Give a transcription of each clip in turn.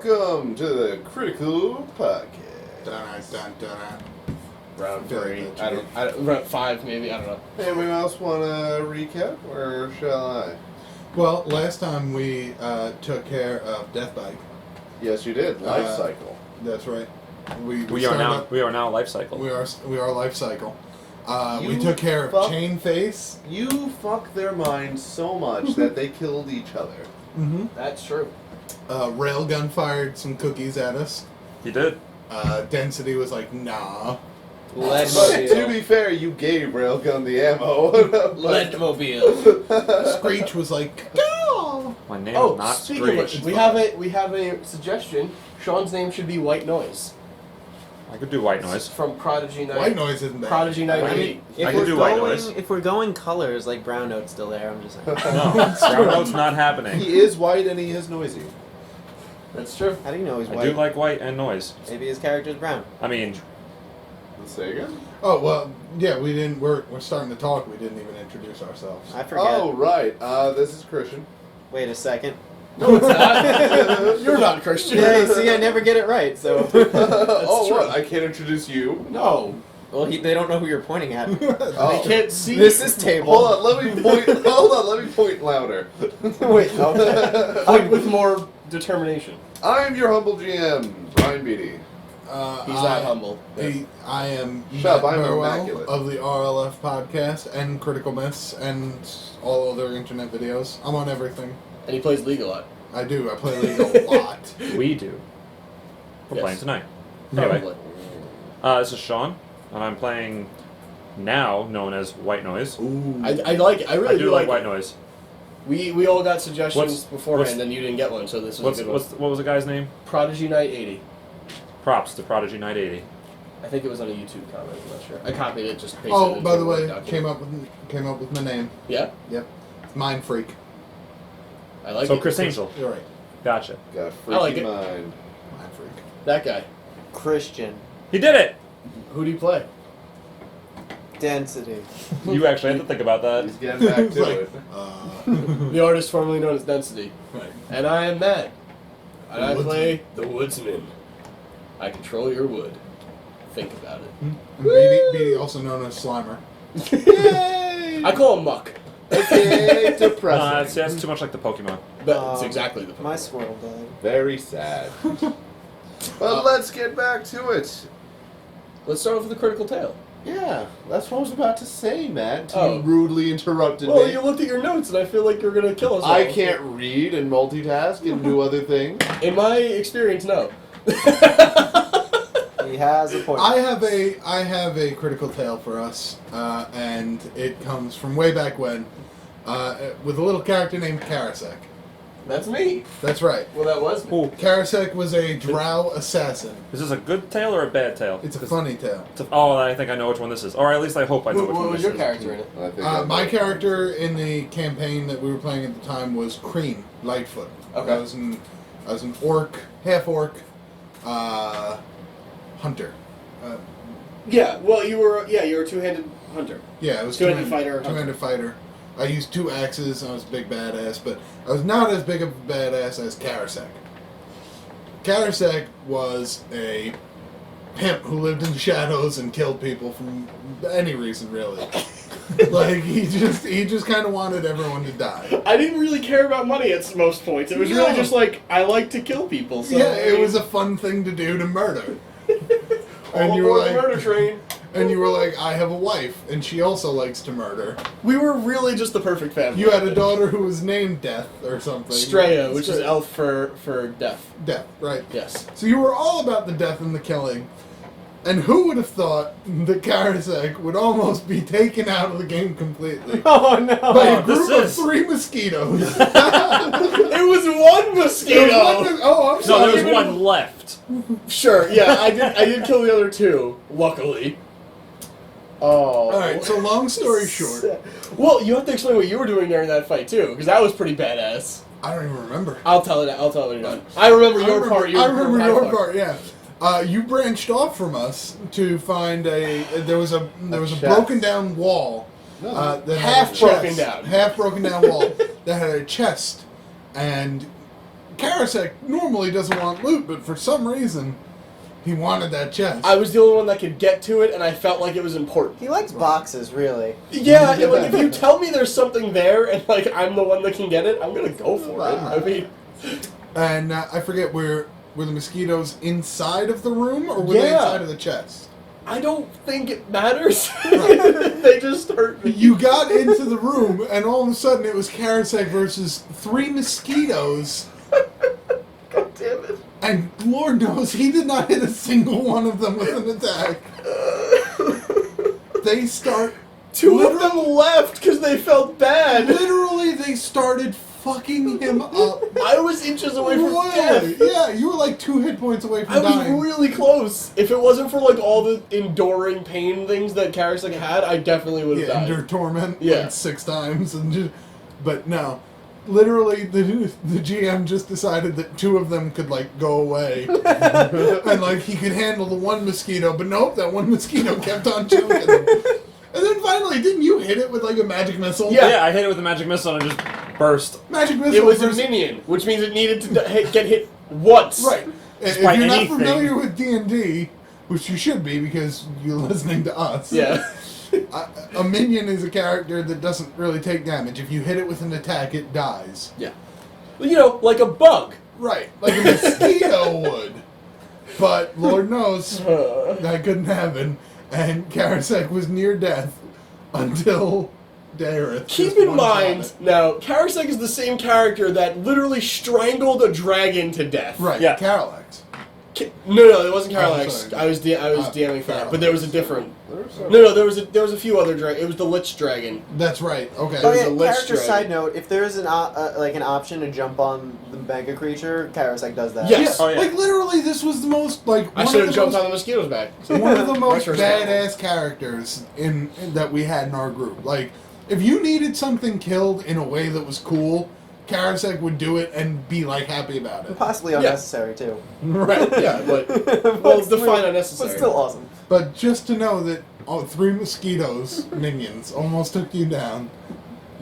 Welcome to the Critical Podcast. Dun, dun, dun. Round feel like 3. that should I don't. Round 5 maybe. I don't know. Anyone else want to recap, or shall I? Well, last time we took care of Death Bike. Yes, you did. Life Cycle. That's right. We are now Life Cycle. We are Life Cycle. We You took care of fuck- Chain Face. You fuck their minds so much that they killed each other. Mm-hmm. That's true. Railgun fired some cookies at us. He did. Density was like, nah. But to be fair, you gave Railgun the ammo. Leadmobile. Screech was like, go! My name Oh, is not speaking Screech. of which, we have a suggestion. Sean's name should be White Noise. I could do White It's Noise. from Prodigy Night. White Noise isn't bad. Prodigy Night I 8. I can do White Noise. If we're going colors, like brown note's still there, I'm just like, No, Brown Note's not happening. He is white and he is noisy. That's true. how do you know he's I white? do like white and noise. Maybe his character's brown. I mean, Let's say again. Oh, well, yeah, we didn't. We're starting to talk. We didn't even introduce ourselves. I forget. Oh, right. This is Christian. Wait a second. No, it's not. You're not Christian. Yeah, see, I never get it right, so. Oh, true. what? I can't introduce you? No. Well, they don't know who you're pointing at. Oh. They can't see. This is table. Hold on, let me point. Hold on, let me point louder. Wait, okay. Like, with more determination. I'm your humble GM, Brian Beatty. He's not humble. I am Shut up, Matt I'm Burwell immaculate. of the RLF podcast and Critical Miss and all other internet videos. I'm on everything. And he plays League a lot. I do. I play League a lot. we do. We're Yes. playing tonight. Probably. Anyway, this is Sean, and I'm playing now known as White Noise. Ooh. I like it. I really I do like it. White Noise. We all got suggestions What's- beforehand, and you didn't get one, so this was a good one. What was the guy's name? Prodigy Night 80. Props to Prodigy Night 80. I think it was on a YouTube comment. I'm not sure. I copied it, just pasted it. Oh, into by the a Word way, document. came up with my name. Yeah, Yep, Mind Freak. I like So it. Chris Angel. You're right. Gotcha. Got a freaky I like it. mind. Mind Freak. That guy. Christian. He did it! Who do you play? Density. You actually had to think about that. He's getting back It's to like, it. The artist formerly known as Density. right. And I am Matt. And The I Woodsman. play the Woodsman. I control your wood. Think about it. And Beatty, also known as Slimer. Yay! I call him Muck. Okay, depressing. That's too much like the Pokemon. But it's exactly the My squirrel died. Very sad. But let's get back to it. Let's start off with a critical tale. Yeah, that's what I was about to say, Matt. Oh. You rudely interrupted Well, me. you looked at your notes, and I feel like you're gonna kill us all. I can't read and multitask and do other things. In my experience, no. He has a point. I have a critical tale for us, and it comes from way back when, with a little character named Karasek. That's me. That's right. Well, that was me. Cool. Karasek was a drow assassin. Is this a good tale or a bad tale? It's a funny tale. Oh, I think I know which one this is. Or at least I hope I know which What one was this your is. character in it? I think My character in the campaign that we were playing at the time was Cream Lightfoot. Okay. I was an orc, half orc, hunter. Yeah. Well, you were a two-handed hunter. Yeah, I was Two-handed fighter, Two-handed fighter. I used 2 axes. I was a big badass, but I was not as big of a badass as Karasek. Karasek was a pimp who lived in the shadows and killed people for any reason, really. Like he just kind of wanted everyone to die. I didn't really care about money at most points. It was No. really just like I like to kill people. So Yeah, it was a fun thing to do to murder. all And you were aboard the like, murder train. and you were like, I have a wife, and she also likes to murder. We were really just the perfect family. You had a daughter who was named Death or something. Straya, which is elf for death. Death, right? Yes. So you were all about the death and the killing. And who would have thought that Karasek would almost be taken out of the game completely Oh no! by a group of this is- 3 mosquitoes? It was one mosquito. Oh, I'm No, sorry. there was one left. Sure. Yeah, I did kill the other 2. Luckily. Oh. All right. So long story short, Well, you have to explain what you were doing during that fight too, because that was pretty badass. I don't even remember. I'll tell it when you're done. I remember your part. I remember your part. Yeah. You branched off from us to find there was a chest. broken down wall. No. That had Half a broken chest, down. Half broken down wall that had a chest, and Karasek normally doesn't want loot, but for some reason, he wanted that chest. I was the only one that could get to it, and I felt like it was important. He likes boxes, really. Yeah, and, like, if you tell me there's something there, and like I'm the one that can get it, I'm gonna go for it. I mean, And I forget, were the mosquitoes inside of the room, or were they Yeah. inside of the chest? I don't think it matters. They just hurt me. You got into the room, and all of a sudden it was Karasek versus 3 mosquitoes. God damn it. And Lord knows he did not hit a single one of them with an attack. They start... Two of them left because they felt bad. Literally, they started fucking him up. I was inches away from death. Yeah, you were like 2 hit points away from I was dying. really close. If it wasn't for like all the enduring pain things that Karasek had, I definitely would have Yeah, died. Endure Torment Yeah. like 6 times. But no. Literally, the GM just decided that 2 of them could, like, go away. And, like, he could handle the 1 mosquito, but nope, that 1 mosquito kept on choking him. And then finally, didn't you hit it with, like, a magic missile? Yeah. I hit it with a magic missile and it just burst. Magic missile. It was a versus- minion, which means it needed to get hit once. Right. And if Despite you're not anything. familiar with D&D, which you should be because you're listening to us. Yeah. A minion is a character that doesn't really take damage. If you hit it with an attack, it dies. Yeah. You know, like a bug. Right, like a mosquito would. But Lord knows that couldn't happen, and Karasek was near death until Daerith. Keep just in one-shot mind, it. now, Karasek is the same character that literally strangled a dragon to death. Right, Yeah. Karalax. No, it wasn't Oh, Karalax. sorry. I was DMing for that, but there was a different. There's some- No, there was a few other dragons. It was the Lich Dragon. That's right, okay. Oh was yeah, a lich character dragon. side note, if there's an like an option to jump on the mega creature, Karasek does that. Yes. Oh, yeah. Like, literally, this was the most, like, I one should of have the jumped most on the mosquito's back. one of the most Retro badass characters in that we had in our group. Like, if you needed something killed in a way that was cool, Karasek would do it and be like happy about it. Possibly unnecessary too. Right. Yeah, but But well, still- define unnecessary. But still awesome. But just to know that 3 mosquitoes minions almost took you down.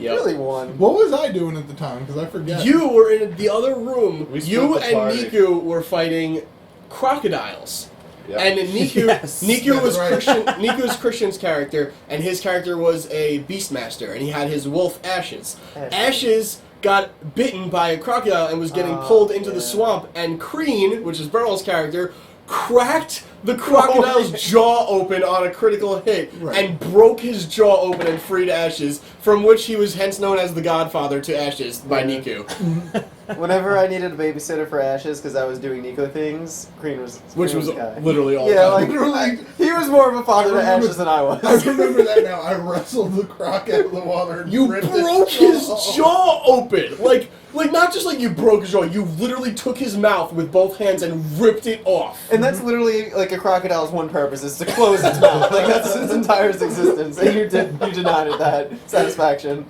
Yep. Really one. What was I doing at the time? Because I forget. You were in the other room. We split You the and party. Niku were fighting crocodiles. Yeah. And Niku, Yes. Niku was That's right. Christian. Niku was Christian's character, and his character was a beastmaster, and he had his wolf Ashes. Ashes got bitten by a crocodile and was getting Oh, pulled into yeah. the swamp, and Kreen, which is Burl's character, cracked the crocodile's jaw open on a critical hit Right. and broke his jaw open and freed Ashes, from which he was hence known as the Godfather to Ashes by Niku. Whenever I needed a babysitter for Ashes because I was doing Nico things, Green was Which was the guy. literally all Yeah, time. like Literally. he was more of a father I to remember- Ashes than I was. I remember that now. I wrestled the croc out of the water. And You ripped broke its his jaw open! Like not just like you broke his jaw, you literally took his mouth with both hands and ripped it off. And that's literally like a crocodile's one purpose is to close its mouth. Like that's its entire existence. And you denied it that satisfaction.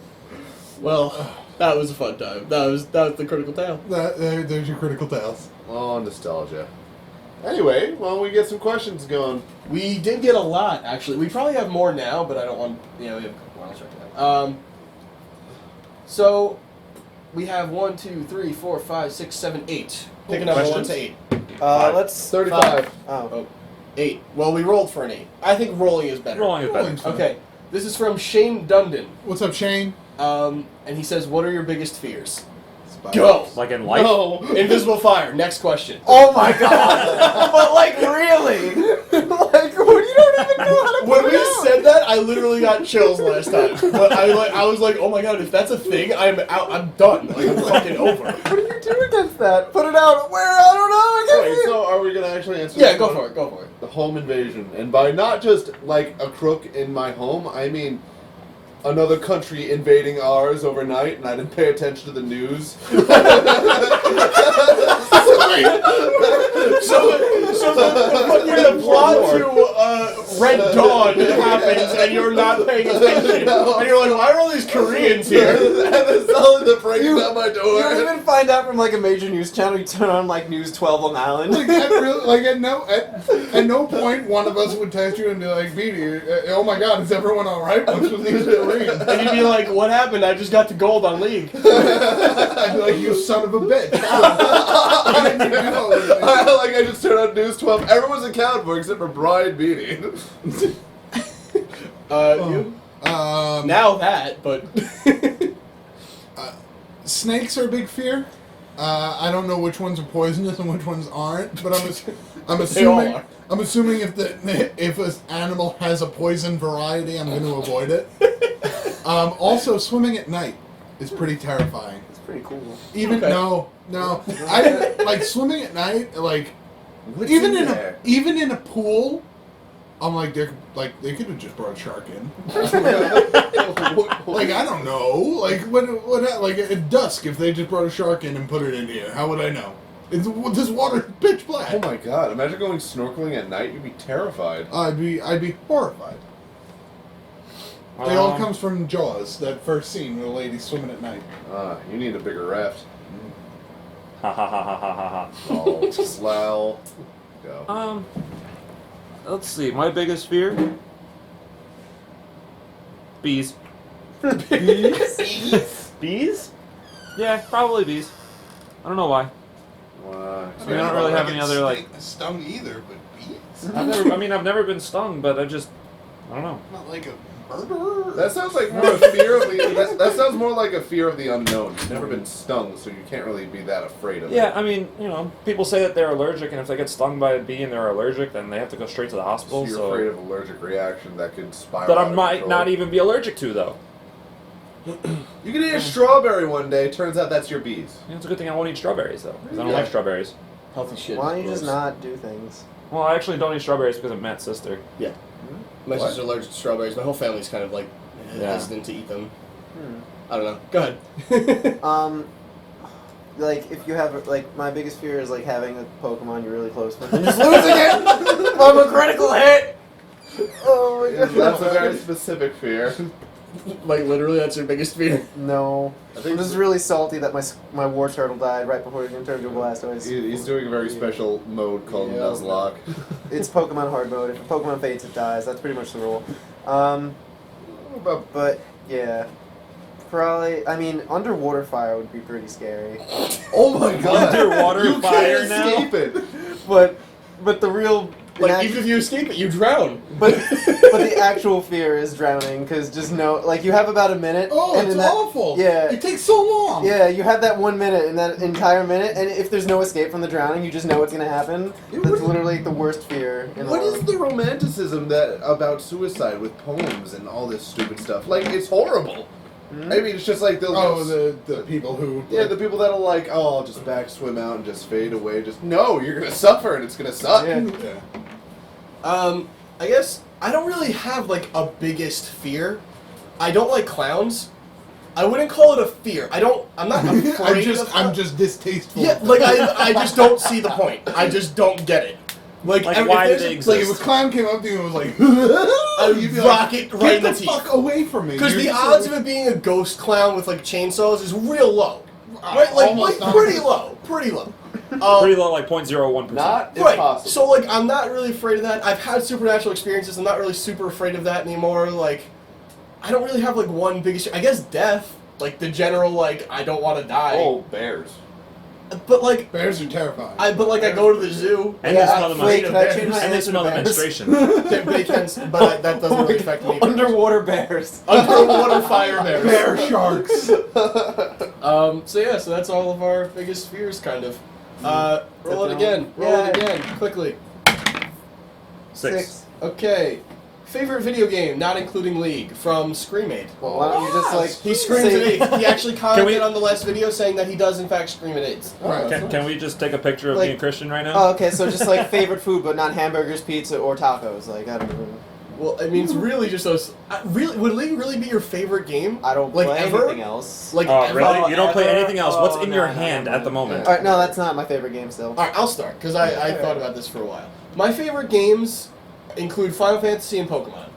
Well, that was a fun time. That was the critical tale. There's your critical tales. Oh, nostalgia. Anyway, why don't we get some questions going? We did get a lot, actually. We probably have more now, but I don't want we have a couple rounds right now. So we have 1, 2, 3, 4, 5, 6, 7, 8. Pick a number 1 Questions? to 8. Let's 35. Oh. 8. Well, we rolled for an 8. I think rolling is better. Rolling is better. Rolling's fine. Okay. This is from Shane Dundon. What's up, Shane? And he says, "What are your biggest fears?" Spiders. Go. Like in life? No. Invisible fire. Next question. Oh my god! But like really? Like you don't even know how to When put we it out. said that, I literally got chills last time. But I was like, oh my god, if that's a thing, I'm out. I'm done. Like I'm fucking over. What do you do against that? Put it out where? I don't know. I can't Wait, see it. so are we gonna actually answer Yeah, this go one? for it. Go for it. The home invasion. And by not just like a crook in my home, I mean another country invading ours overnight and I didn't pay attention to the news. So the plot to Red Dawn happens and you're not paying attention. No. And you're like, why are all these Koreans here? and then someone that breaks down my door. You don't even find out from like a major news channel. You turn on like News 12 Long Island. At no point one of us would text you and be like, Beatty, oh my God, is everyone all right? What's with these Koreans? And you'd be like, what happened? I just got to gold on League. I'd be like, you son of a bitch. I just turned on News 12. Everyone's accounted for except for Brian Beatty. You? Now that, but... Snakes are a big fear. I don't know which ones are poisonous and which ones aren't, but I'm They all assuming are. I'm assuming if an animal has a poison variety, I'm going to avoid it. Also, swimming at night is pretty terrifying. It's pretty cool. Even Okay. no, I like swimming at night. Like What's even in in there? even in a pool, I'm like they could have just brought a shark in. Like I don't know. Like what like at dusk if they just brought a shark in and put it in here, how would I know? This water's pitch black. Oh my god, imagine going snorkeling at night, you'd be terrified. I'd be horrified. It all comes from Jaws, that first scene with the lady swimming at night. You need a bigger raft. Ha ha ha ha ha ha ha. Oh, slow. Go. Let's see. My biggest fear? Bees. Bees? Yeah, probably bees. I don't know why. We don't really have any other like. stung either, but bees. I've never been stung, but I don't know. Not like a murderer. That sounds like more a fear of the. That sounds more like a fear of the unknown. You've never been stung, so you can't really be that afraid of it. Yeah, I mean, people say that they're allergic, and if they get stung by a bee and they're allergic, then they have to go straight to the hospital. So you're afraid of allergic reaction that could spiral. that I out of might control. not even be allergic to, though. You could eat a strawberry one day. Turns out that's your bees. It's a good thing I won't eat strawberries, though, because I don't Yeah. like strawberries. Healthy shit. Why don't you just Gross. not do things? Well, I actually don't eat strawberries because of Matt's sister. My What? sister's allergic to strawberries. My whole family's kind of like Yeah. hesitant to eat them. Hmm. I don't know. Go ahead. Like if you have like my biggest fear is like having a Pokemon you're really close with and just losing it from a critical hit. Oh my god. That's a very specific fear. Like literally, that's your biggest fear. No. I I'm think just really salty that my war turtle died right before he turned into a Blastoise. he's doing a very special mode called Yeah. Nuzlocke. It's Pokemon hard mode. If a Pokemon faints, it dies. That's pretty much the rule. But yeah, probably. I mean, underwater fire would be pretty scary. Oh my god! Underwater you fire can't now? escape it. But the real Like even if you escape it, you drown. but the actual fear is drowning because just know like you have about a minute. Oh, and it's in that, awful. Yeah. It takes so long. Yeah, you have that 1 minute and that entire minute, and if there's no escape from the drowning, you just know what's gonna happen. That's literally the worst fear in the What world. is the romanticism that about suicide with poems and all this stupid stuff? Like, it's horrible. Hmm? I mean, it's just like they'll. Oh, the people who. Yeah, the people that'll like, oh, I'll just back swim out and just fade away. Just no, you're gonna suffer and it's gonna suck. Yeah. Yeah. I guess I don't really have like a biggest fear. I don't like clowns. I wouldn't call it a fear. I'm not afraid of I'm just distasteful. Yeah, like I just don't see the point. I just don't get it. Like Like, if why there's do a- they Like exist? if a clown came up to you and was like, I you'd be rock like, it right in get the the teeth. fuck away from me. Because You're the just odds like- of it being a ghost clown with like chainsaws is real low. Right? Like almost pretty 100%. low. Pretty low. Pretty low, like 0.01%. Not Right. impossible. So like I'm not really afraid of that. I've had supernatural experiences. I'm not really super afraid of that anymore. Like I don't really have like one biggest. I guess death. Like the general like I don't want to die. Oh, bears. But like Bears are terrifying. I go to the zoo. And Yeah, they smell the wait, menstruation. can I change my And they answer smell to the bears? menstruation. They can, but that doesn't really affect me. Underwater bears. Underwater fire bears. Bear sharks. So yeah, so that's all of our biggest fears, kind of. Roll it again. Roll it Yeah. again, quickly. 6. Okay. Favorite video game, not including League, from Screamade. Well, why don't you just like He screams say- at 8. He actually commented we- on the last video saying that he does in fact scream at 8. Right. Can we just take a picture of Like- me and Christian right now? Oh, okay, so just like favorite food, but not hamburgers, pizza, or tacos. Like I don't even. Well, I mean, it's really just those. Really, would League really be your favorite game? I don't Like play ever? anything else. Like Oh, ever? really? You don't play ever? anything else? What's Oh, in no, your no, hand no, at the no. moment? All right, no, that's not my favorite game still. All right, I'll start because I thought about this for a while. My favorite games, include Final Fantasy and Pokemon,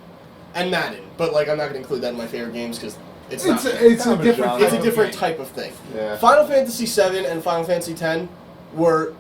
and Madden. But like, I'm not gonna include that in my favorite games because it's not. It's kind a of a different. genre. It's a type of different game. type of thing. Yeah. Final Fantasy VII and Final Fantasy X were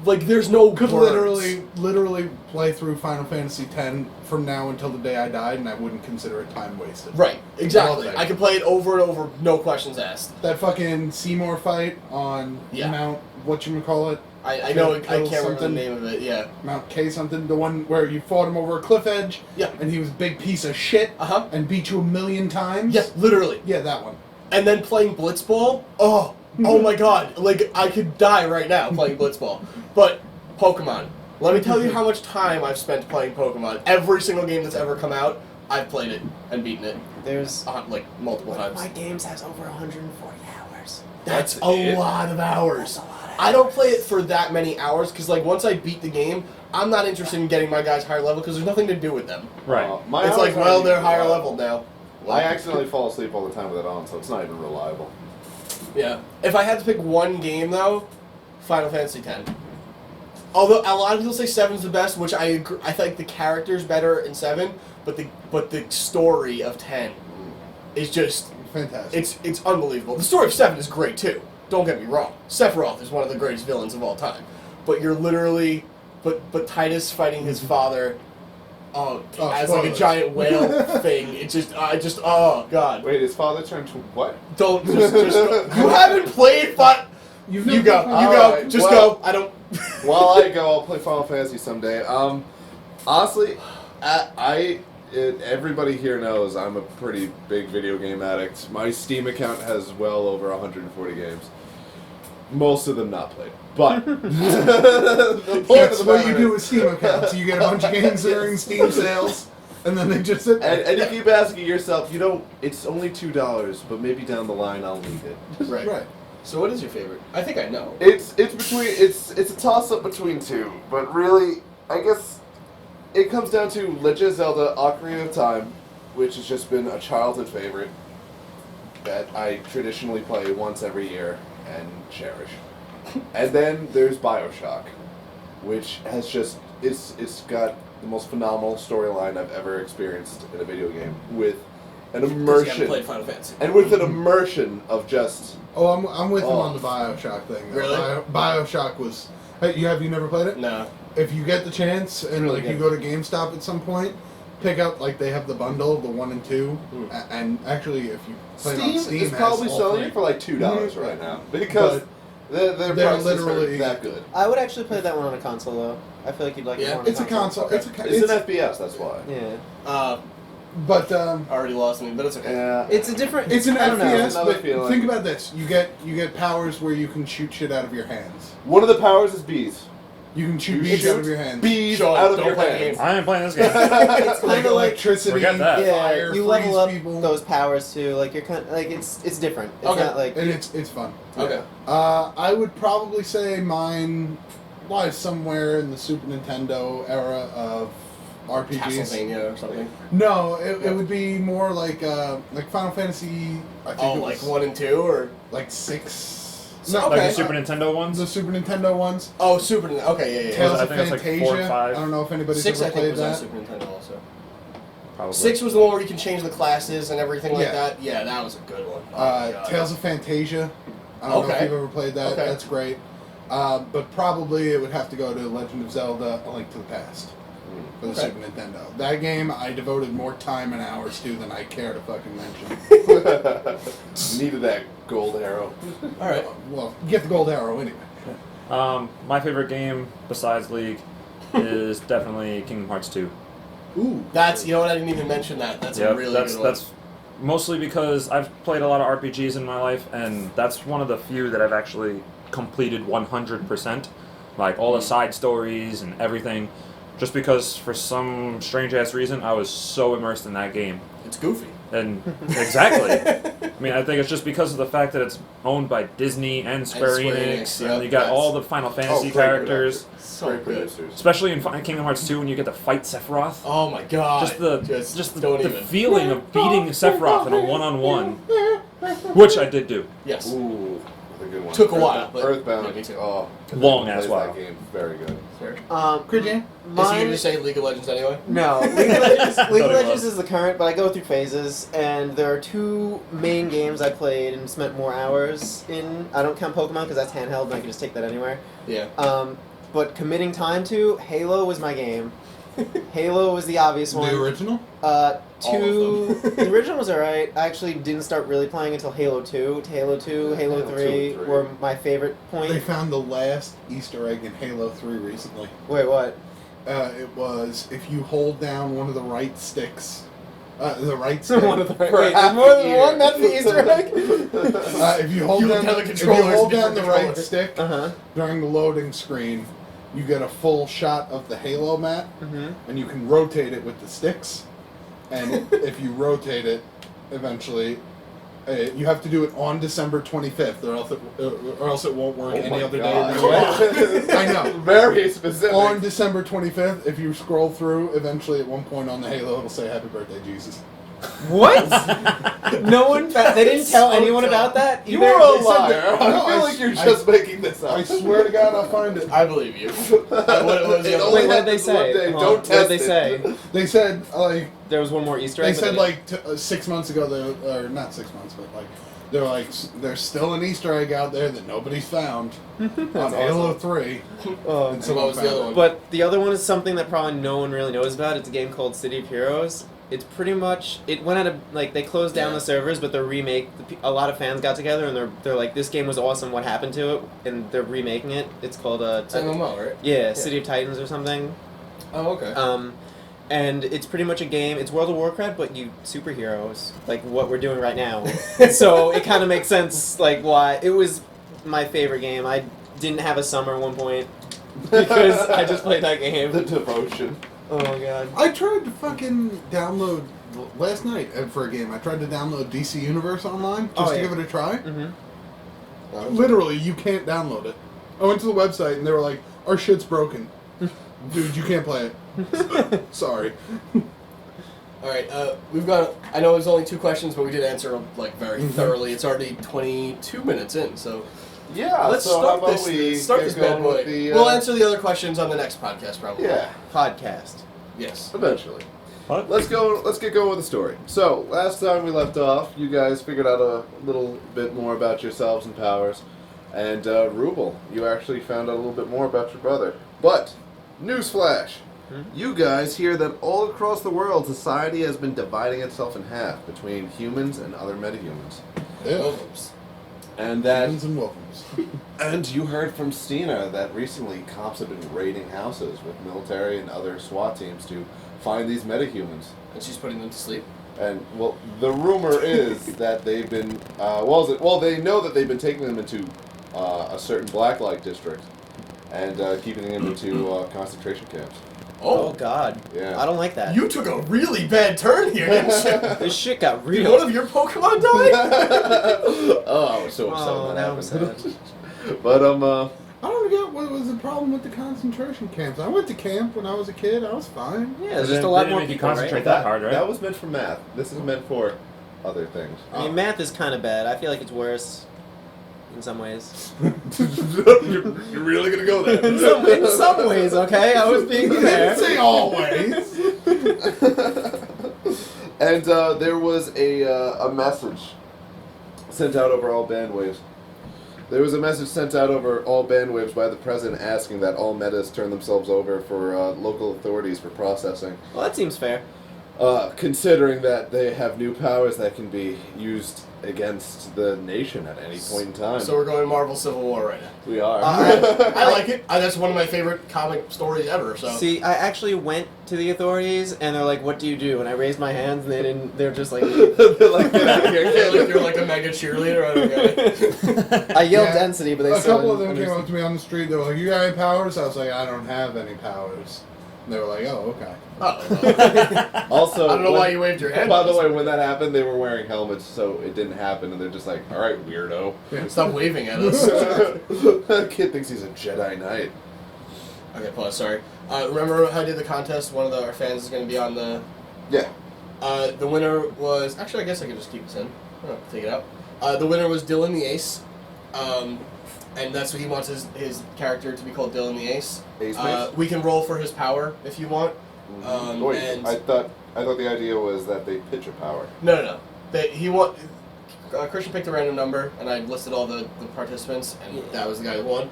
like, there's no Could words. literally play through Final Fantasy X from now until the day I died, and I wouldn't consider it time wasted. Right, exactly. Love it. I could play it over and over, no questions asked. That fucking Seymour fight on Yeah. Mount whatchamacallit, I know, I Kill can't remember the something. name of it. Yeah. Mount K something, the one where you fought him over a cliff edge, Yeah. and he was a big piece of shit, Uh-huh. and beat you 1,000,000 times. Yeah, literally. Yeah, that one. And then playing Blitzball. Oh my god. Like, I could die right now playing Blitzball. But Pokemon. Let me tell you how much time I've spent playing Pokemon. Every single game that's ever come out, I've played it and beaten it. There's Like, multiple one of times. my games has over 140 hours. That's That's a it? lot of hours. That's a lot of I don't hours. play it for that many hours because, like, once I beat the game, I'm not interested in getting my guys higher level because there's nothing to do with them. Right. My It's hours like, aren't well, even they're higher reliable. level now. I accidentally fall asleep all the time with it on, so it's not even reliable. Yeah. If I had to pick one game, though, Final Fantasy X. Although a lot of people say 7's the best, which I agree. I think the character's better in 7, but the story of 10 is just Fantastic. it's unbelievable. The story of 7 is great too. Don't get me wrong. Sephiroth is one of the greatest villains of all time. But you're literally but Titus fighting his father as like a spoilers. giant whale thing. It just oh god. Wait, his father turned to what? Don't just go. You haven't played you never go. played- You go. Alright, Just well- go. I don't While I go, I'll play Final Fantasy someday. Honestly, everybody here knows I'm a pretty big video game addict. My Steam account has well over 140 games. Most of them not played. But the point That's of the what you matter do is- with Steam accounts. You get a bunch of games that are in Steam sales, and then they just sit there. And you keep asking yourself, it's only $2, but maybe down the line I'll need it. Right. Right. So what is your favorite? I think I know. It's a toss up between two, but really, I guess it comes down to Legend of Zelda: Ocarina of Time, which has just been a childhood favorite that I traditionally play once every year and cherish. And then there's BioShock, which has just it's got the most phenomenal storyline I've ever experienced in a video game, with an 'Cause you haven't immersion played Final Fantasy. and with an immersion of just. Oh, I'm with him Oh. on the Bioshock thing. Though. Really? Bioshock was. Hey, have you never played it? No. If you get the chance and Really like you good. go to GameStop at some point, pick up like they have the bundle, the 1 and 2, and actually if you play it on Steam, is has probably all selling three. it for like $2 Mhm. right now because their they're prices literally- are that good. I would actually play that one on a console though. I feel like you'd like it Yeah. more on It's a console. Okay. It's a. It's an FPS, that's why. Yeah. But Already lost me, but it's okay. Yeah. It's a different. it's an I don't know. FPS. Another But feeling. think about this: you get powers where you can shoot shit out of your hands. One of the powers is bees. You can shoot You bees shoot out of your hands. Bees Sean, out of don't your play the hands. game. I ain't playing this game. It's Like kind of like electricity, Forget that. yeah, fire, you level freeze up people. those powers too. Like you're kind of, like it's different. It's Okay. not like and it's fun. Okay. I would probably say mine lies somewhere in the Super Nintendo era of RPGs. Castlevania or something. No, it would be more like Final Fantasy. I think Oh, it like was 1 and 2 or like 6. So- No, Like Okay. the Super Nintendo ones? the Super Nintendo ones. oh Super Nintendo. Okay, yeah, yeah. Tales I of think it's like Fantasia. 4 and 5. I don't know if anybody's 6 I ever think played was on that. Super Nintendo also. Probably. 6 was the one where you can change the classes and everything like Yeah. that. Yeah, that was a good one. Oh my God. Tales of Fantasia. I don't know if Okay. you've ever played that. Okay. That's great. But probably it would have to go to Legend of Zelda: A Link to the Past for the Okay. Super Nintendo. That game I devoted more time and hours to than I care to fucking mention. Needed that gold arrow. All right. Well, you get the gold arrow anyway. My favorite game besides League is definitely Kingdom Hearts 2. Ooh, That's, you know what, I didn't even mention that. That's a Yep, really that's good one. that's mostly because I've played a lot of RPGs in my life, and that's one of the few that I've actually completed 100%. Like all the side stories and everything, just because for some strange ass reason I was so immersed in that game. It's goofy. And exactly. I mean, I think it's just because of the fact that it's owned by Disney and Square Square Enix, Enix, and yep, you got that's- all the Final Fantasy great characters. So Great good. producers. Especially in Kingdom Hearts 2 when you get to fight Sephiroth. Oh my God. Just the don't the even. feeling of beating Sephiroth in a one-on-one, which I did do. Yes. Ooh, the good one. Took a while, but- Earthbound. Yeah, me too. Oh, Long plays as well. That game very good. Christian? Is he going Mine, to say League of Legends anyway? no, League of Legends, League Thought of it Legends was. is the current, but I go through phases, and there are two main games I played and spent more hours in. I don't count Pokemon because that's handheld, and I can just take that anywhere. Yeah. But committing time to Halo was my game. Halo was the obvious one. The original? The original was alright. I actually didn't start really playing until Halo 2. Halo 2, Halo Halo 2 3 and 3. were my favorite point. They found the last Easter egg in Halo 3 recently. Wait, what? It was if you hold down one of the right sticks. The right stick. One of the For Wait, half there's more a than year. one? That's the Easter egg? If you hold You down, look at the if you controllers, hold down different the right controllers. stick Uh-huh. during the loading screen, you get a full shot of the Halo map, Mm-hmm. and you can rotate it with the sticks. And if you rotate it, eventually, you have to do it on December 25th, or else it won't work Oh any my other God. day of the year. I know. Very specific. On December 25th, if you scroll through, eventually at one point on the Halo, it'll say "Happy Birthday, Jesus." What? No one. They didn't tell So anyone dumb. about that. You either? are a They said liar. that- I No, feel I like s- you're I- just making this up. I swear to God, I'll find it. I believe you. What was the It other only Wait, what did they happens one say? day. Hold on. Don't What test did they it. say? They said like There was one more Easter egg. they but said didn't- like 6 months ago, or not 6 months, but like they're like there's still an Easter egg out there that nobody's found on Halo 3. Oh, And And someone what was the found other it. one? But the other one is something that probably no one really knows about. It's a game called City of Heroes. It's pretty much it went out of like they closed down Yeah. the servers, but the remake. A lot of fans got together and they're like, this game was awesome. What happened to it? And they're remaking it. It's called It's MMO, right? yeah, City of Titans or something. Oh, okay. And it's pretty much a game. It's World of Warcraft, but you superheroes like what we're doing right now. So it kind of makes sense like why it was my favorite game. I didn't have a summer at one point because I just played that game. The devotion. Oh my god. I tried to fucking download last night for a game. I tried to download DC Universe online just Oh, to yeah. give it a try. Mm-hmm. Literally, you can't download it. I went to the website and they were like, "Our shit's broken, dude. You can't play it." Sorry. All right, we've got. I know it was only 2 questions, but we did answer them like very thoroughly. It's already 22 minutes in, so Yeah. let's so how start about this. we Start get this bad going boy. with the, We'll answer the other questions on the next podcast, probably. Yeah. Podcast. Yes. Eventually. What? Let's go. Let's get going with the story. So last time we left off, you guys figured out a little bit more about yourselves and powers, and Rubel, you actually found out a little bit more about your brother. But newsflash, you guys hear that all across the world, society has been dividing itself in half between humans and other metahumans, Yeah. Oops. and that. Humans and welcomes. And you heard from Stina that recently cops have been raiding houses with military and other SWAT teams to find these metahumans. And she's putting them to sleep. And well, the rumor is that they've been well, they know that they've been taking them into a certain blacklight district and keeping them into concentration camps. Oh Oh, god. Yeah. I don't like that. you took a really bad turn here, didn't you? This shit got Did real. one of your Pokemon die? Oh, I was so upset Oh, when now that I'm happened. sad. But I don't get what was the problem with the concentration camps. I went to camp when I was a kid. I was fine. Yeah, there's They just a lot didn't more make you people, right? concentrate that hard, right? that was meant for math. This is meant for other things. I mean, math is kind of bad. I feel like it's worse in some ways. You're really gonna go there? in some ways, okay? I was being I fair. didn't say always. And there was a message sent out over all bandwaves. There was a message sent out over all bandwaves by the president asking that all metas turn themselves over for local authorities for processing, Well, that seems fair. considering that they have new powers that can be used against the nation at any point in time. So we're going Marvel Civil War right now. we are. I like it. That's one of my favorite comic stories ever. So See, I actually went to the authorities, and they're like, "What do you do?" And I raised my hands, and they didn't. They're just like, They're like, get out of here. you're like a mega cheerleader. Okay. I yelled Yeah. density, but they A still couple of them didn't came up understand. to me on the street. They were like, "You got any powers?" I was like, "I don't have any powers." And they were like, "Oh, okay." Oh, Also, I don't know when- why you waved your hand. By the way, when that happened, they were wearing helmets, so it didn't happen, and they're just like, "All right, weirdo." Stop waving at us. Kid thinks he's a Jedi Knight. Okay, pause. Sorry. Remember how I did the contest? One of our fans is going to be on the. Yeah. The winner was actually. I guess I could just keep this in. I don't have to take it out. The winner was Dylan the Ace. And that's what he wants his character to be called Dylan the Ace. Ace Mace? We can roll for his power if you want. Wait, and I thought the idea was that they pitch a power. no. Christian picked a random number, and I listed all the participants, and that was the guy that won.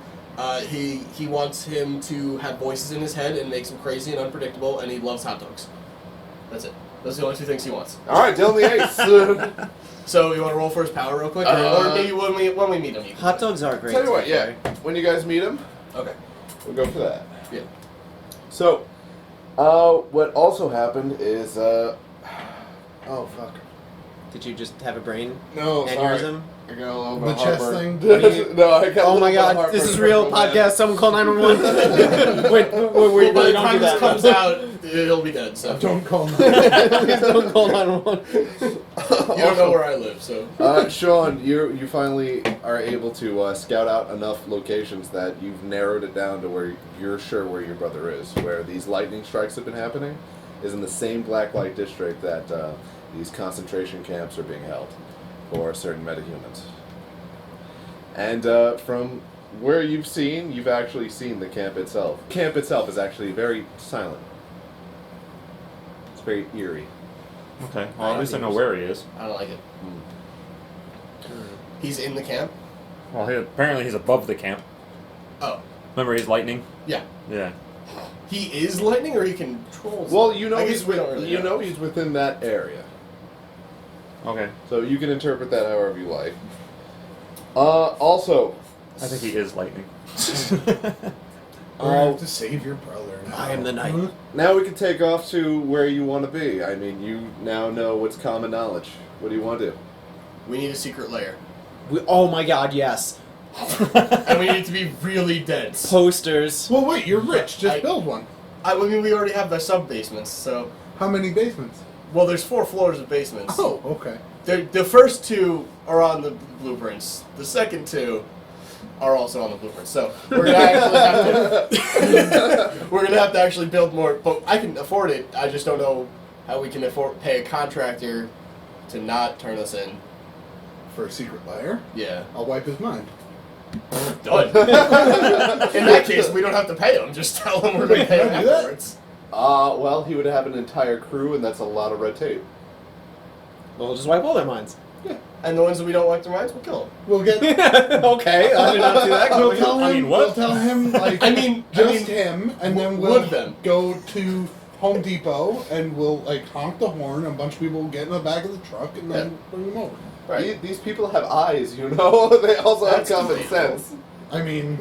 He wants him to have voices in his head and makes him crazy and unpredictable, and he loves hot dogs. That's it. Those are the only two things he wants. All right, Dylan the Ace. So you want to roll for his power real quick, or maybe when we meet him. You can Hot dogs are great. Tell you what, to be yeah. fair. When you guys meet him, Okay. we'll go for that. Yeah. So, what also happened is, oh fuck. Did you just have a brain No, aneurysm? I got a little The bit of chest heartburn. thing? What do you- No, I got a Oh little my bit of god, heartburn this is from real that. podcast. Someone call 911. Wait, Well, we by the don't time do this that. comes out, it'll be dead. So Don't call me. Please don't call 911. you don't know where I live. So Sean, you finally are able to scout out enough locations that you've narrowed it down to where you're sure where your brother is. Where these lightning strikes have been happening is in the same Blacklight district that these concentration camps are being held for certain metahumans. And from where you've actually seen the camp itself. Camp itself is actually very silent. It's very eerie. Okay. Well, at least I know where he is. I don't like it. He's in the camp. Well, apparently he's above the camp. Oh, Remember, he's lightning. yeah. Yeah. He is lightning, or he controls. Well, you know I guess he's we don't really know. he's within that area. Okay. So you can interpret that however you like. Also, I think he is lightning. I have to save your brother now. I am the knight. Huh? now we can take off to where you want to be. I mean, you now know what's common knowledge. What do you want to do? We need a secret lair, Oh my god, yes. and we need it to be really dense. Posters. Well, wait, you're rich. Just I- build one. I mean, we already have the sub basements, so How many basements? well, there's 4 floors of basements. Oh, okay. The first 2 are on the blueprints. The second 2 are also on the blueprints. So we're gonna actually have to actually build more. But I can afford it. I just don't know how we can pay a contractor to not turn us in. For a secret lair, Yeah. I'll wipe his mind. Done. In that case, we don't have to pay him. Just tell him we're going to pay him Can I do that? afterwards. Well, he would have an entire crew, and that's a lot of red tape. We'll just wipe all their minds. And the ones that we don't like their minds, we'll kill them. We'll get. Okay, I did not do that. We'll tell him. I mean, what? We'll tell him like I mean, just him, and then we'll would them. go to Home Depot and we'll like honk the horn. And a bunch of people will get in the back of the truck and then bring them over. Right. These people have eyes, you know. They also That's have common debatable. sense. I mean,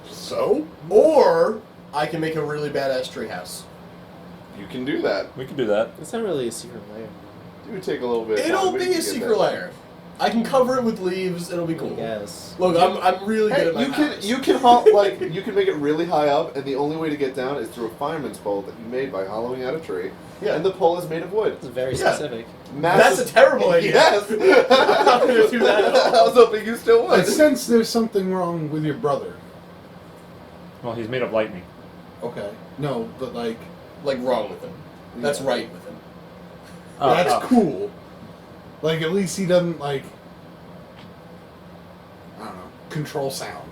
so Or I can make a really badass treehouse. You can do that. We can do that. It's not really a secret lair. It would take a little bit. of time, It'll but you be can a get secret there. lair. I can cover it with leaves. It'll be I cool. guess. Look, I'm really good Hey, at my you can house. you can you can make it really high up, and the only way to get down is through a fireman's pole that you made by hollowing out a tree. Yeah. And the pole is made of wood. It's very Yeah. specific. That's a terrible idea. Yes. I'm not gonna do that at all. I was hoping you still I would. sense there's something wrong with your brother. Well, he's made of lightning. Okay. No, but like Like wrong with him. That's Yeah. right with him. that's cool. Like at least he doesn't like. I don't know. Control sound.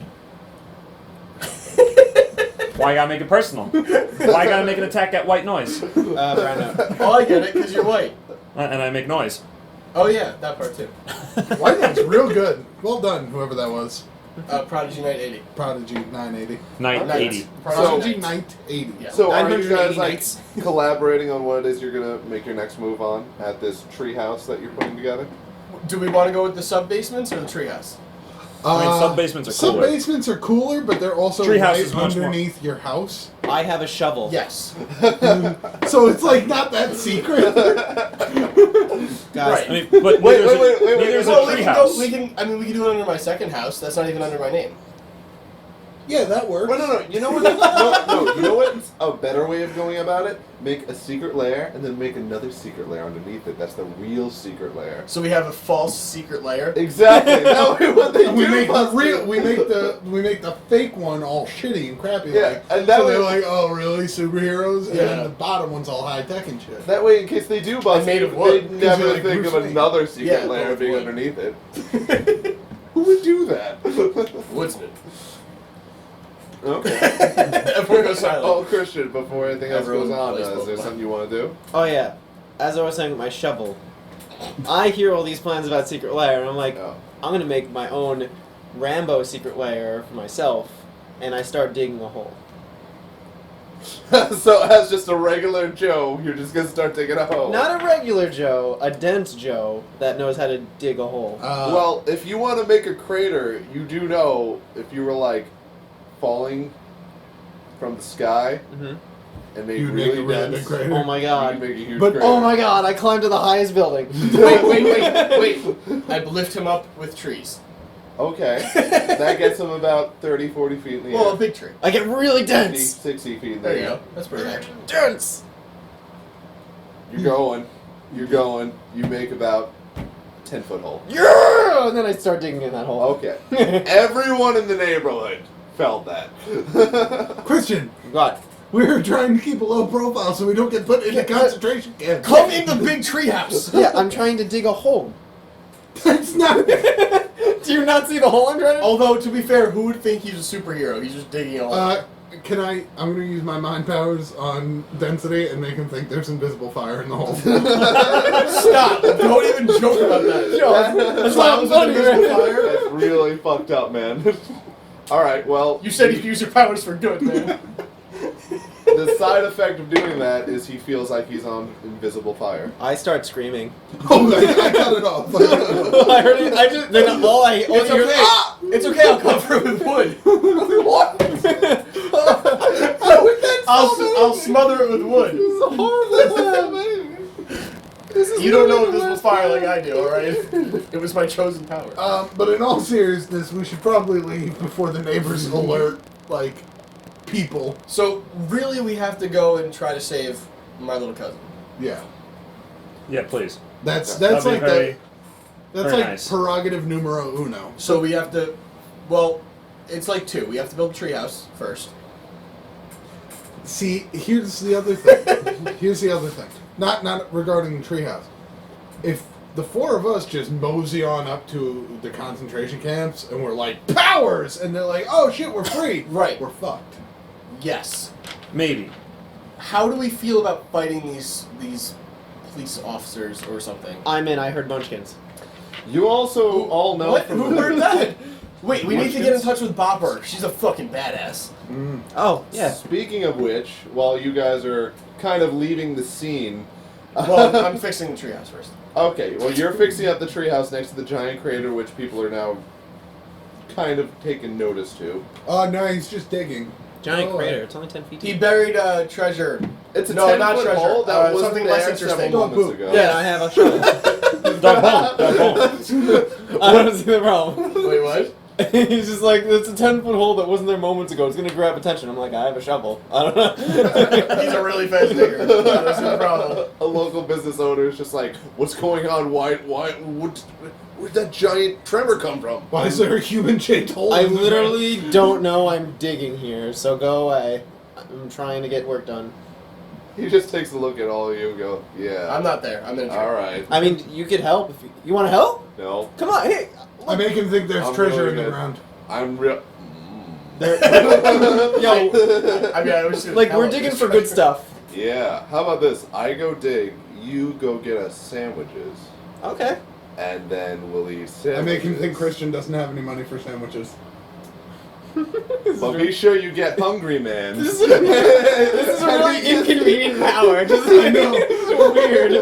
Why you gotta make it personal? Why you gotta make an attack at white noise? Brando. Oh, I get it, because you're white. And I make noise. Oh yeah, that part too. White Knight's real good. Well done, whoever that was. Prodigy Knight 80. Prodigy 980. Night Knight. 80. Prodigy Knight. Knight 80. Yeah. So are you 980 guys like knights. collaborating on what it is you're gonna make your next move on at this tree house that you're putting together? Do we want to go with the sub basements or the treehouse? I mean, sub-basements are cooler. Sub-basements are cooler, but they're also Treehouse right is much more- underneath your house. I have a shovel. Yes. So it's like not that secret. Guys, Right. I mean, but Wait, neither wait, wait, neither is a Well, we can go. We treehouse. can. I mean, we can do it under my second house. That's not even under my name. Yeah, that works. Well, no. You know what? No. You know what's a better way of going about it? Make a secret lair and then make another secret lair underneath it. That's the real secret lair. So we have a false secret lair. Exactly. That way, what they And we do make the must real, be- we make the fake one all shitty and crappy. Yeah, like, and that so way- they're like, oh really, superheroes, and Yeah. then the bottom one's all high tech and shit. That way, in case they do bust, And made of they wood. never you're like think Bruce of Wayne. another secret Yeah, lair both being wood. underneath it. Who would do that? Woodsman. Okay. Everyone goes silent. Oh, Christian, before anything else Everyone goes on, plays is there Pokemon. something you want to do? Oh yeah, as I was saying with my shovel, I hear all these plans about secret lair, and I'm like, Oh. I'm gonna make my own Rambo secret lair for myself, and I start digging a hole. So as just a regular Joe, you're just gonna start digging a hole. Not a regular Joe, a dense Joe that knows how to dig a hole. Well, if you want to make a crater, you do know if you were like falling from the sky hmm and made You'd really make a really dense, big crater. Oh my you god. could make a huge But- crater. Oh my god, I climbed to the highest building. Wait. I'd lift him up with trees. Okay. That gets him about 30, 40 feet in the Well, a air. big tree. I get really 50, dense. 60 feet in the There you air. go. That's pretty action. Dense. You're going. You make about 10-foot hole. Yeah! And then I start digging in that hole. Okay. Everyone in the neighborhood felt that. Christian, God. we're trying to keep a low profile so we don't get put into concentration camps. Come in the big treehouse. Yeah, I'm trying to dig a hole. That's not. Do you not see the hole I'm trying to Although, to be fair, who would think he's a superhero? He's just digging a hole. Can I? I'm gonna use my mind powers on density and make him think there's invisible fire in the hole. Stop! Don't even joke about that. That's why I'm funny. That's really fucked up, man. Alright, well, You said you use your powers for good, man. the side effect of doing that is he feels like he's on invisible fire. I start screaming. Oh, I cut it off. I heard it. I just. Then all I. All It's you hear- okay. Ah! It's okay. I'll cover it with wood. What? I'll smother it with wood. You don't know invisible fire like I do, all right? It was my chosen power. But in all seriousness, we should probably leave before the neighbors alert, like, people. So really, we have to go and try to save my little cousin. Yeah. Yeah, please. That's That'd be like very. that's very like nice. prerogative numero uno. So we have to. Well, it's like two. We have to build a treehouse first. See, here's the other thing. Here's the other thing. Not regarding the treehouse. If the four of us just mosey on up to the concentration camps and we're like, powers! And they're like, oh shit, we're free. Right. We're fucked. Yes. Maybe. How do we feel about fighting these police officers or something? I'm in. I heard Munchkins. You also all know What? from Who heard that? Wait, we need to get in Munchkins? touch with Bopper. She's a fucking badass. Oh yeah. Speaking of which, while you guys are kind of leaving the scene, Well, I'm fixing the treehouse first. okay, well you're fixing up the treehouse next to the giant crater, which people are now kind of taking notice to. Oh no, he's just digging. Giant Oh, crater. It's only 10 feet He deep. buried treasure. It's a No, 10 not foot treasure. hole that wasn't something there less several interesting. Dog moments poop. ago. Yeah, I have a shovel. Dog bone. I don't see the problem. Wait, what? He's just like, it's a 10-foot hole that wasn't there moments ago. It's gonna grab attention. I'm like, I have a shovel. I don't know. He's a really fast digger. That's no problem. A local business owner is just like, what's going on? Where'd that giant tremor come from? Why is there a human-shaped hole? I in the ground? literally don't know I'm digging here, so go away. I'm trying to get work done. He just takes a look at all of you and go, yeah. I'm not there. I'm in a tree. Alright. I mean, you could help if you want to help. No. Come on, hey. I make him think there's I'm treasure really in the good. ground. I'm real. Yo, I mean, I was like we're digging for good stuff. Yeah. How about this? I go dig, you go get us sandwiches, Okay. and then we'll eat sandwiches. I make him think Christian doesn't have any money for sandwiches. But be sure you get hungry, man. This is a really inconvenient power. Just, I know. It's weird.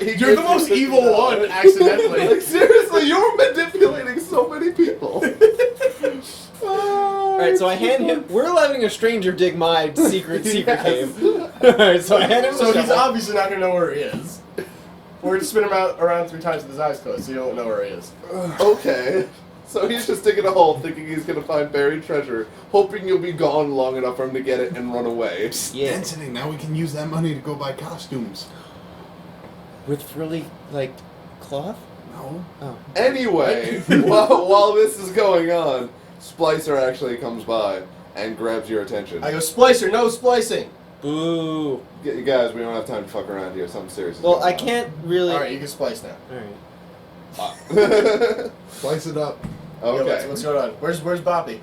He You're the gives most you- evil one, accidentally. Like, seriously, you're manipulating so many people. Alright, so I hand him. We're letting a stranger dig my secret cave. Alright, so I hand him. So the he's shovel. obviously not gonna know where he is. We're gonna spin him around 3 times with his eyes closed, so you don't know where he is. Okay. So he's just digging a hole, thinking he's gonna find buried treasure, hoping you'll be gone long enough for him to get it and run away. Yeah. Density. Now we can use that money to go buy costumes. With frilly, like, cloth? No. Oh. Anyway, while this is going on, Splicer actually comes by and grabs your attention. I go, Splicer, no splicing! Boo. Guys, we don't have time to fuck around here. Something serious is Well, going I on. can't really. Alright, you can splice now. Alright. Slice it up. Okay. What's going on? Where's Boppy?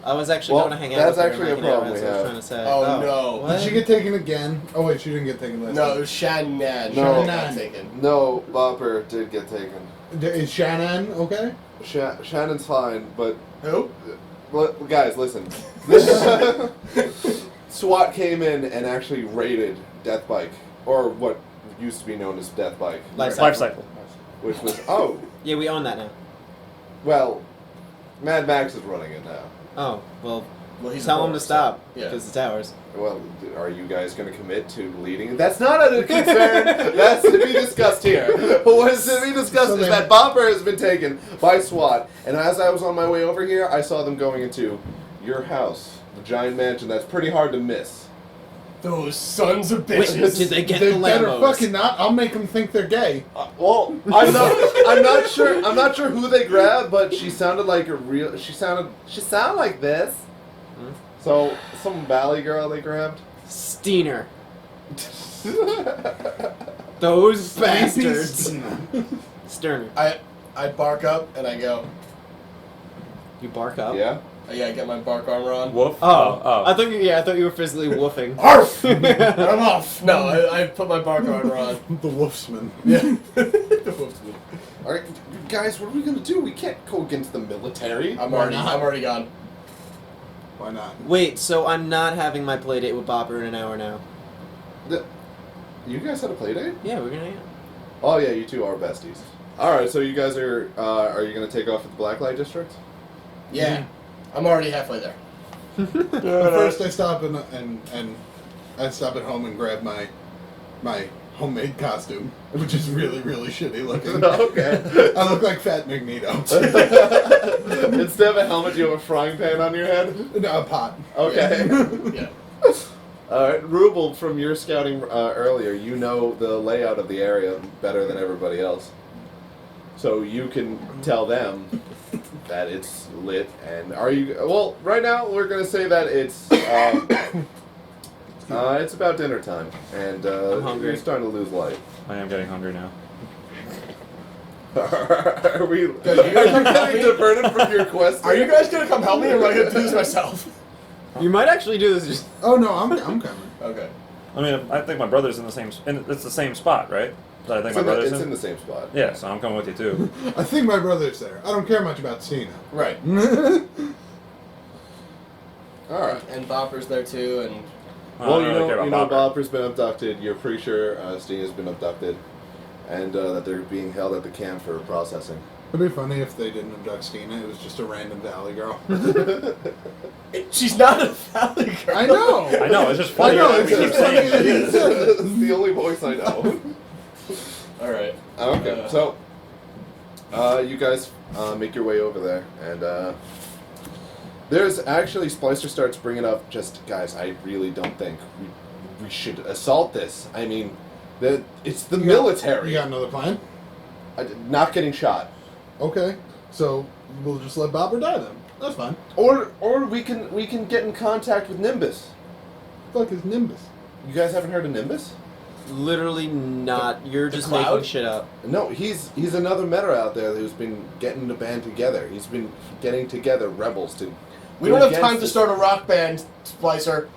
I was actually Well, going to hang out. that's with her actually and a problem as we I was have. trying to say. Oh, no. What? Did she get taken again? Oh wait, she didn't get taken last No, it time. was Shannon. No. Shannon got taken. No, Bopper did get taken. Is Shannon okay? Shannon's fine, but Who? guys, listen. SWAT came in and actually raided Death Bike, or what used to be known as Death Bike, Life Life cycle. which was Yeah, we own that now. well, Mad Max is running it now. Oh, well, Well, he's tell a him to whore, stop. so- Yeah. Because it's ours. Well, are you guys going to commit to leading? That's not a concern. That's to be discussed here. What is to be discussed So is then- that Bopper has been taken by SWAT, and as I was on my way over here, I saw them going into your house, the giant mansion. That's pretty hard to miss. Those sons of Wait, bitches. did they get They the better Lambos? fucking not. I'll make them think they're gay. Well, I'm not sure. I'm not sure who they grabbed, but she sounded like a real. She sounded like this. Hmm? So some valley girl they grabbed. Steiner. Those bastards. Sterner. I bark up and I go, You bark up? Yeah. yeah, I get my bark armor on. Woof. Oh. I thought you were physically woofing. Arf! And I'm off. No, I put my bark armor on. The Wolfsman. Yeah. All right, guys, what are we gonna do? We can't go against the military. I'm Why not? already gone. Why not? Wait, so I'm not having my play date with Bopper in an hour now. You guys had a play date? Yeah, we're gonna hang out. Oh yeah, you two are besties. All right, so you guys are you gonna take off at the Blacklight District? Yeah. I'm already halfway there. But first, I stop and I stop at home and grab my homemade costume, which is really shitty looking. Okay. I look like Fat Magneto. Instead of a helmet, you have a frying pan on your head. No, a pot. Okay. Yeah. All right, Rubel, from your scouting earlier, you know the layout of the area better than everybody else, so you can tell them that it's lit. And are you? Well, right now we're gonna say that it's it's about dinner time, and I'm hungry. you're starting to lose light. I am getting hungry now. Are we? Are you gonna help getting me? diverted from your quest? Are you guys gonna come help me, or am I gonna do this myself? You might actually do this just... Oh no, I'm coming. Okay. I mean, I think my brother's in the same. It's the same spot, right? That I think my brother's It's in the same spot. Yeah, so I'm coming with you too. I think my brother's there. I don't care much about Cena. Right. All right. And Bopper's there too, and Well, I don't really care about Bopper. Bopper's been abducted. You're pretty sure Stina's been abducted, and that they're being held at the camp for processing. It'd be funny if they didn't abduct Stina. It was just a random valley girl. she's not a valley girl. I know. I know. It's just I funny. know. that It's we keep just funny saying that it. he said it. This is the only voice I know. All right. Okay, so you guys make your way over there, and there's actually Splicer starts bringing up just guys. I really don't think we should assault this. I mean, it's the military. You got another plan? Not getting shot. Okay. So we'll just let Bopper die then. That's fine. Or we can get in contact with Nimbus. Fuck is Nimbus? You guys haven't heard of Nimbus? Literally not. You're The just cloud? making shit up. No, he's another meta out there who's been getting the band together. He's been getting together rebels to. We don't have time against to this. start a rock band, Splicer.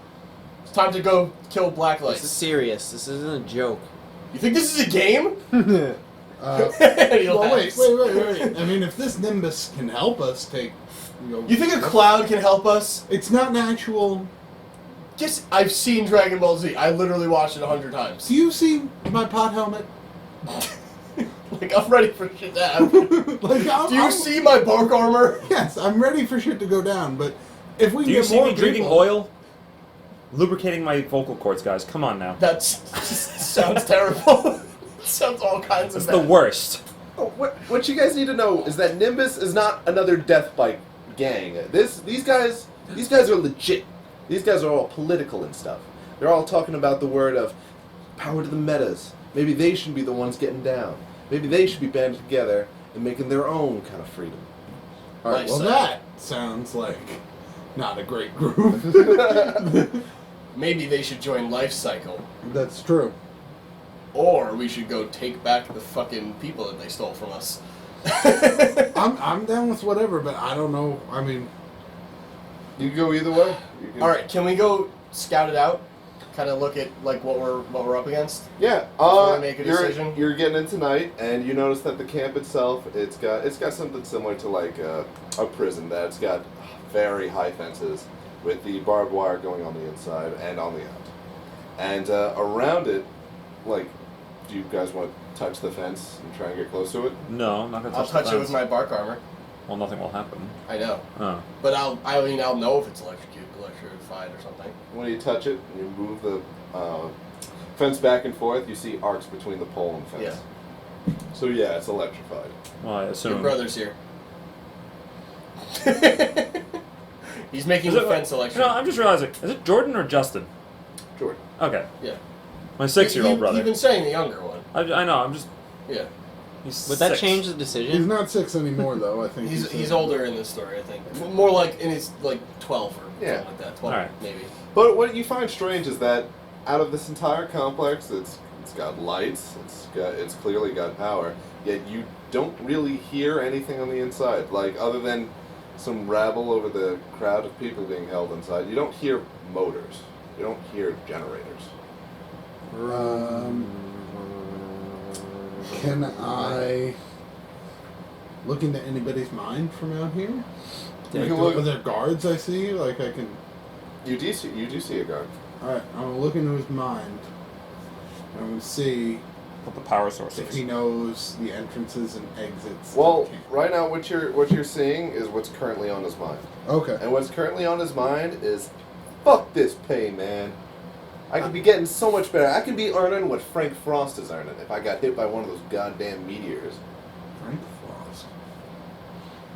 It's time to go kill Blacklight. This is serious. This isn't a joke. You think this is a game? He Well, laughs. wait. I mean, if this Nimbus can help us take, You think a cloud can help us? It's not an actual. Just, I've seen Dragon Ball Z. I literally watched it 100 times. Do you see my pot helmet? Like, I'm ready for shit to happen. Like, Do you see my bark armor? Yes, I'm ready for shit to go down. But if we Do can you get see more me drinking people- oil? Lubricating my vocal cords, guys. Come on now. That sounds terrible. Sounds all kinds of It's bad. the worst. Oh, what you guys need to know is that Nimbus is not another Death Bike gang. These guys are legit. These guys are all political and stuff. They're all talking about the word of power to the metas. Maybe they should be the ones getting down. Maybe they should be banded together and making their own kind of freedom. All right. Well, So- that sounds like not a great group. Maybe they should join Life Cycle. That's true. or we should go take back the fucking people that they stole from us. I'm down with whatever, but I don't know. I mean, You can go either way. You can, All right, can we go scout it out? Kind of look at like what we're up against. Yeah. Before we make a decision? You're getting into night, and you notice that the camp itself, it's got something similar to like a prison. That it's got very high fences with the barbed wire going on the inside and on the out. And around it, like, do you guys want to touch the fence and try and get close to it? No, I'm not gonna I'll touch touch the it with fence. my bark armor. Well, nothing will happen. I know, Oh. but I'll know if it's electrified or something. When you touch it and you move the fence back and forth, you see arcs between the pole and fence. Yeah. So yeah, it's electrified. Well, I assume. Your brother's here. He's making Is the it fence like, electric. I'm just realizing. Is it Jordan or Justin? Jordan. Okay. Yeah. My 6-year-old brother. You've been saying the younger one. I know. I'm just. Yeah. He's Would that 6. change the he's decision? not 6 anymore, though. I think He's older in this story, I think. More like in his like 12 or Yeah. something like that. 12 Alright. maybe. But what you find strange is that out of this entire complex, it's got lights, it's clearly got power, yet you don't really hear anything on the inside, like other than some rabble over the crowd of people being held inside. You don't hear motors. You don't hear generators. Can I look into anybody's mind from out here? You Like, can look- are there guards I see? Like I can. You do see a guard. All right, I'm gonna look into his mind. I'm gonna see What the power if sources. he knows the entrances and exits. to Well, the camp. right now what you're seeing is what's currently on his mind. Okay. And what's currently on his mind is, fuck this pay, man. I could be getting so much better. I could be earning what Frank Frost is earning if I got hit by one of those goddamn meteors. Frank Frost.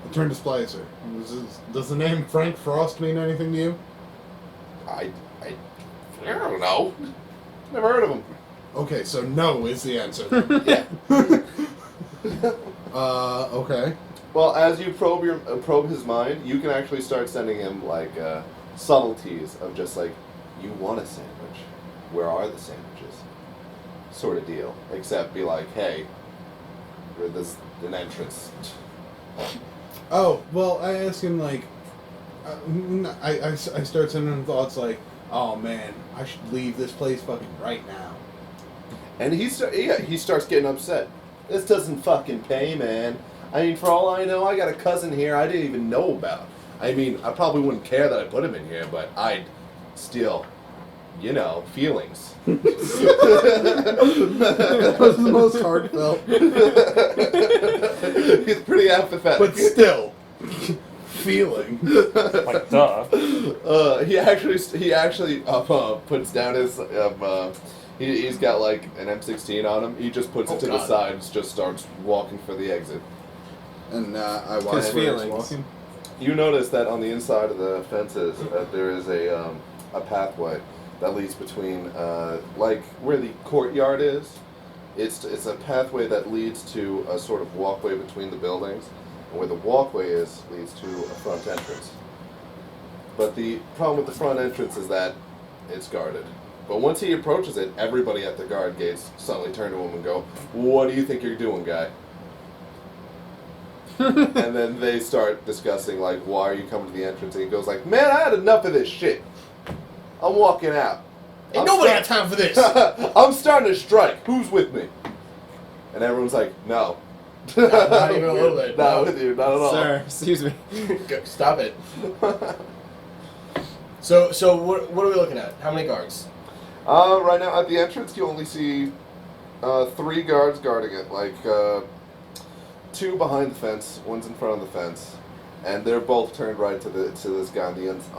I turned to Splicer. Does the name Frank Frost mean anything to you? I don't know. Never heard of him. Okay, so no is the answer. Yeah. Okay. Well, as you probe his mind, you can actually start sending him like subtleties of just like, you want a sandwich. Where are the sandwiches? Sort of deal. Except be like, hey, there's an entrance. Oh, well, I ask him, like, I start sending him thoughts like, oh man, I should leave this place fucking right now. And he starts getting upset. This doesn't fucking pay, man. I mean, for all I know, I got a cousin here I didn't even know about. I mean, I probably wouldn't care that I put him in here, but I'd still, feelings. That was the most heartfelt. He's pretty apathetic. But still, feeling. Like, duh. He actually puts down his he's got like an M16 on him. He just puts it to the God. side and just starts walking for the exit. And I watch His where he's feelings. walking. You notice that on the inside of the fences, there is a pathway that leads between, like where the courtyard is. It's a pathway that leads to a sort of walkway between the buildings, and where the walkway is leads to a front entrance. But the problem with the front entrance is that it's guarded. But once he approaches it, everybody at the guard gates suddenly turn to him and go, "What do you think you're doing, guy?" And then they start discussing, like, why are you coming to the entrance? And he goes like, "Man, I had enough of this shit. I'm walking out. Ain't nobody got time for this. I'm starting to strike. Who's with me?" And everyone's like, "No." Not even a little bit. Not No. with you, not at all. Sir, excuse me. Go- Stop it. So what are we looking at? How many guards? Right now at the entrance, you only see 3 guards guarding it. Like 2 behind the fence, one's in front of the fence, and they're both turned right to this guy on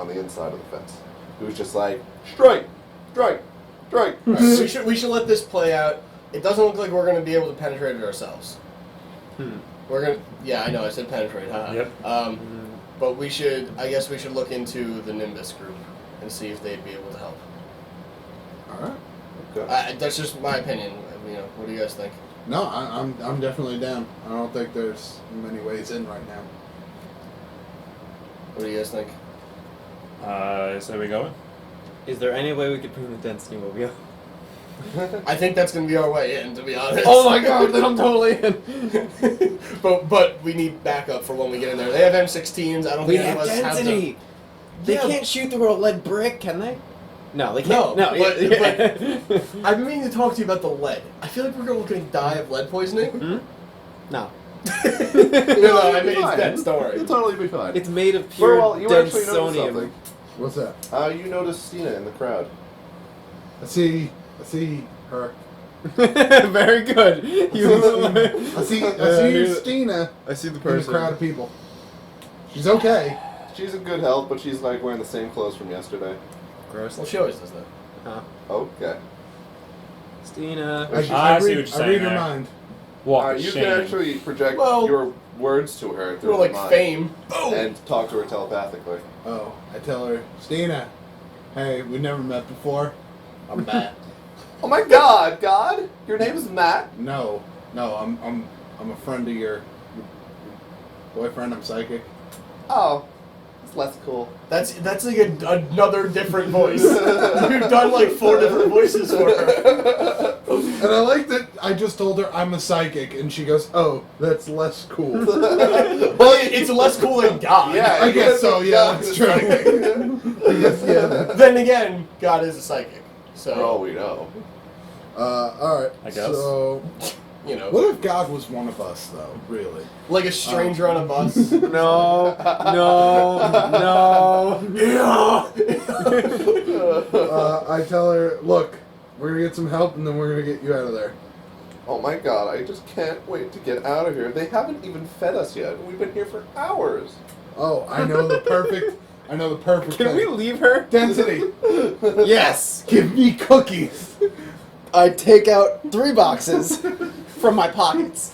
the inside of the fence, who's just like, strike, strike, strike. All right, we should let this play out. It doesn't look like we're going to be able to penetrate it ourselves. We're gonna. Yeah, I know. I said penetrate. Huh? Yep. But I guess we should look into the Nimbus group and see if they'd be able to help. All right. Okay. That's just my opinion. What do you guys think? No, I'm definitely down. I don't think there's many ways in right now. What do you guys think? So we going? Is there any way we could bring the density mobile? I think that's gonna be our way in, to be honest. Oh my god, then I'm totally in. but we need backup for when we get in there. They have M16s. I don't We think any have of us have density. They Yeah. can't shoot through a lead brick, can they? No, they can't. No, but- yeah. I've been meaning to talk to you about the lead. I feel like we're gonna die of lead poisoning. Hmm? No. no, I mean it's Fine. dense. Don't worry. You'll totally be fine. It's made of pure Burwell, you actually noticed densonium. something. What's that? You noticed Stina in the crowd. I see her. Very good. I see here's- Stina I see the in a person. crowd of people. She's okay. She's in good health, but she's like wearing the same clothes from yesterday. Gross. Well, she always does that. Okay. Stina. I see what you're I saying read her there. mind. Walk You of shame. can actually project Well- your words to her through More like her mind fame. Boom. and talk to her telepathically. Oh, I tell her, Stina, hey, we never met before. I'm Matt. Oh my God, God! Your name is Matt. No, I'm a friend of your boyfriend. I'm psychic. Oh, it's less cool. That's like another different voice. You've done like 4 different voices for her. And I like that I just told her I'm a psychic, and she goes, "Oh, that's less cool." Well, it's less cool than God. Yeah, I guess so. Yeah, God that's is true. psychic. I guess, yeah. Then again, God is a psychic. So For all we know. All right. I guess. So, you know, what if God was one of us, though? Really? like a stranger on a bus. No. I tell her, look, we're gonna get some help, and then we're gonna get you out of there. Oh my God, I just can't wait to get out of here. They haven't even fed us yet. We've been here for hours. Oh, I know the perfect. Can we thing. leave her? Density? Yes. Give me cookies. I take out 3 boxes from my pockets.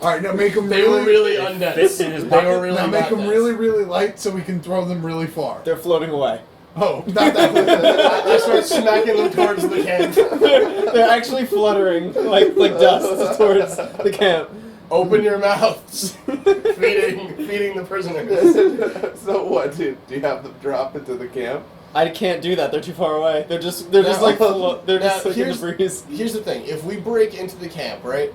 All right, now make them They were really undense. fits in his They pocket. were really now make not them dense. really, really light so we can throw them really far. They're floating away. Oh, not that way. I start smacking them towards the camp. They're actually fluttering like dust towards the camp. Open your mouths. feeding the prisoners. So what, do you have them drop into the camp? I can't do that. They're too far away. They're just Now- like they're just now, like in the breeze. Here's the thing: if we break into the camp, right,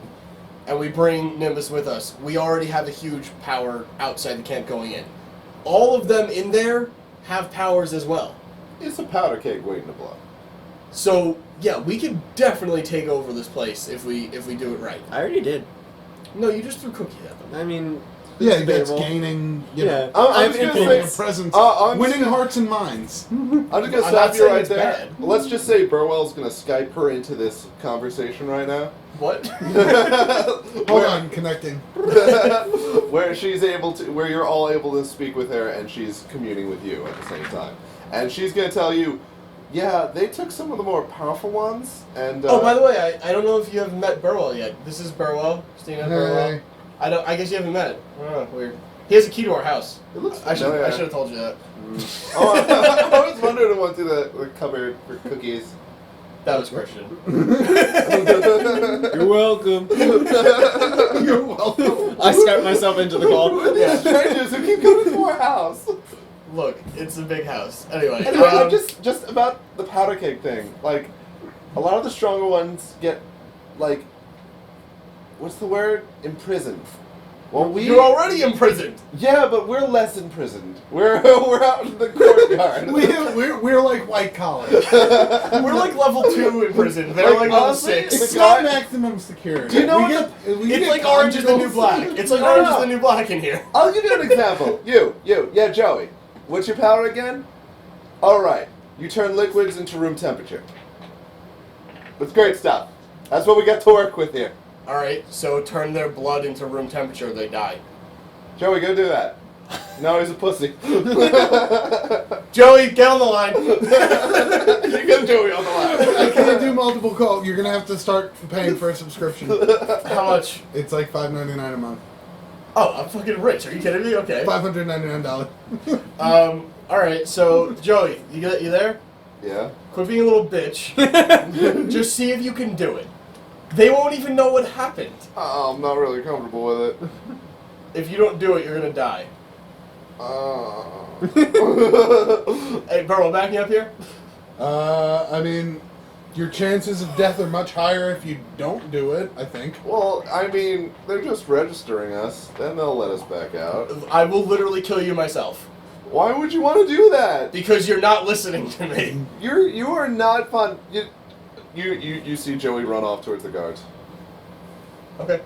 and we bring Nimbus with us, we already have a huge power outside the camp going in. All of them in there have powers as well. It's a powder keg waiting to blow. So yeah, we could definitely take over this place if we do it right. I already did. No, you just threw cookies at them. I mean, Yeah, it's that's debatable. gaining. You Yeah. know, I'm I'm just gonna gaining say- a presence, I'm winning just- hearts and minds. I'm just gonna I'm stop not you saying right it's there. bad. Let's just say Burwell's gonna Skype her into this conversation right now. What? Hold on, connecting. Where she's able to, where you're all able to speak with her, and she's communing with you at the same time, and she's gonna tell you, yeah, they took some of the more powerful ones, and Oh, by the way, I don't know if you have met Burwell yet. This is Burwell, Stina Burwell. Hey. I guess you haven't met it. Oh, weird. He has a key to our house. it looks I should familiar. have told you that. Oh, I was wondering who went through the cupboard for cookies. That was Christian. You're welcome. You're welcome. I Skype myself into the call. Yeah. Strangers who keep coming to our house. Look, it's a big house. Anyway, Anyway, I'm just about the powder keg thing. Like, a lot of the stronger ones get, like, what's the word? Imprisoned. Well, you're already imprisoned. yeah, but we're less imprisoned. We're out in the courtyard. We're like white collar. We're like level 2 in prison. They're like level honestly, 6. It's not maximum security. Do you know we what we It's get like Orange is the New conjugals. Black. It's like No, Orange no. is the New Black in here. I'll give you an example. Yeah, Joey. What's your power again? All right, you turn liquids into room temperature. That's great stuff. That's what we got to work with here. Alright, so turn their blood into room temperature, they die. Joey, go do that. No, he's a pussy. Joey, get on the line. You get Joey on the I line. can't do multiple calls. You're gonna have to start paying for a subscription. How much? It's like $5.99 a month. Oh, I'm fucking rich. Are you kidding me? Okay. $599. Alright, so, Joey, you there? Yeah. Quit being a little bitch. Just see if you can do it. They won't even know what happened. Oh, I'm not really comfortable with it. If you don't do it, you're gonna die. Hey, Burrow, back me up here. I mean, Your chances of death are much higher if you don't do it, I think. Well, I mean, they're just registering us. Then they'll let us back out. I will literally kill you myself. Why would you want to do that? Because you're not listening to me. You are not fun. You see Joey run off towards the guards. Okay.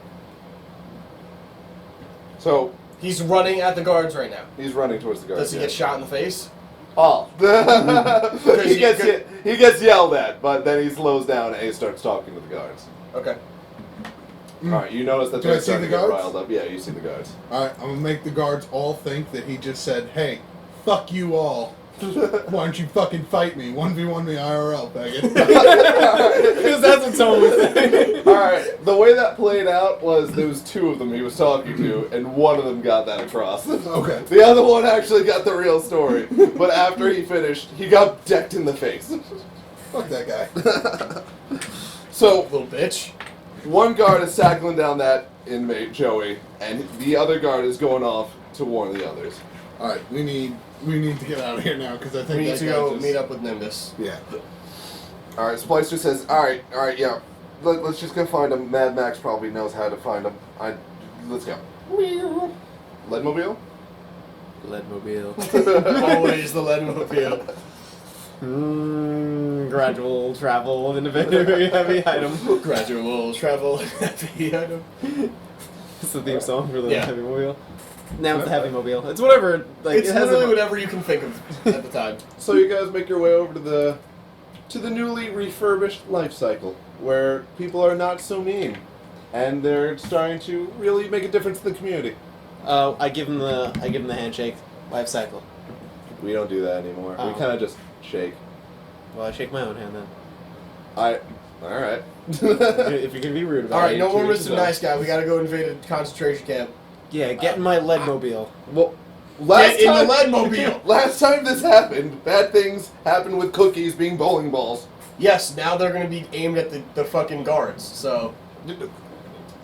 So He's running at the guards right now. he's running towards the guards. Does he get shot in the face? Oh. he you gets could- he gets yelled at, but then he slows down and he starts talking to the guards. Okay. All right, you notice that Do they're I see starting the to get guards? riled up. Yeah, you see the guards. Alright, I'm gonna make the guards all think that he just said, hey, fuck you all. Why don't you fucking fight me? 1v1 me IRL, faggot. Because that's what someone would say. All right, the way that played out was there was two of them he was talking to, and one of them got that across. Okay. The other one actually got the real story, but after he finished, he got decked in the face. Fuck that guy. So Little bitch. one guard is tackling down that inmate, Joey, and the other guard is going off to warn the others. Alright, we need to get out of here now, because I think We need that to guy go just... meet up with Nimbus. Yeah. All right, Splicer says, all right, yeah. Let's just go find him. Mad Max probably knows how to find him. Let's go. Leadmobile? Leadmobile. Always the Leadmobile. Gradual travel in a very heavy item. Gradual travel heavy item. It's the theme song for the Yeah. heavy mobile. Now it's the heavy mobile. It's whatever. Like It's it has literally a, whatever you can think of at the time. So you guys make your way over to the newly refurbished Life Cycle, where people are not so mean, and they're starting to really make a difference in the community. I give him the handshake. Life cycle. We don't do that anymore. Oh. We kind of just shake. Well, I shake my own hand then. All right. If you're gonna be rude about All right, it. no more to each Mr. his own. Nice Guy. We gotta go invade a concentration camp. Yeah, get in my Leadmobile. Well, Get in the Leadmobile. Last time this happened, bad things happened with cookies being bowling balls. Yes, now they're gonna be aimed at the fucking guards. So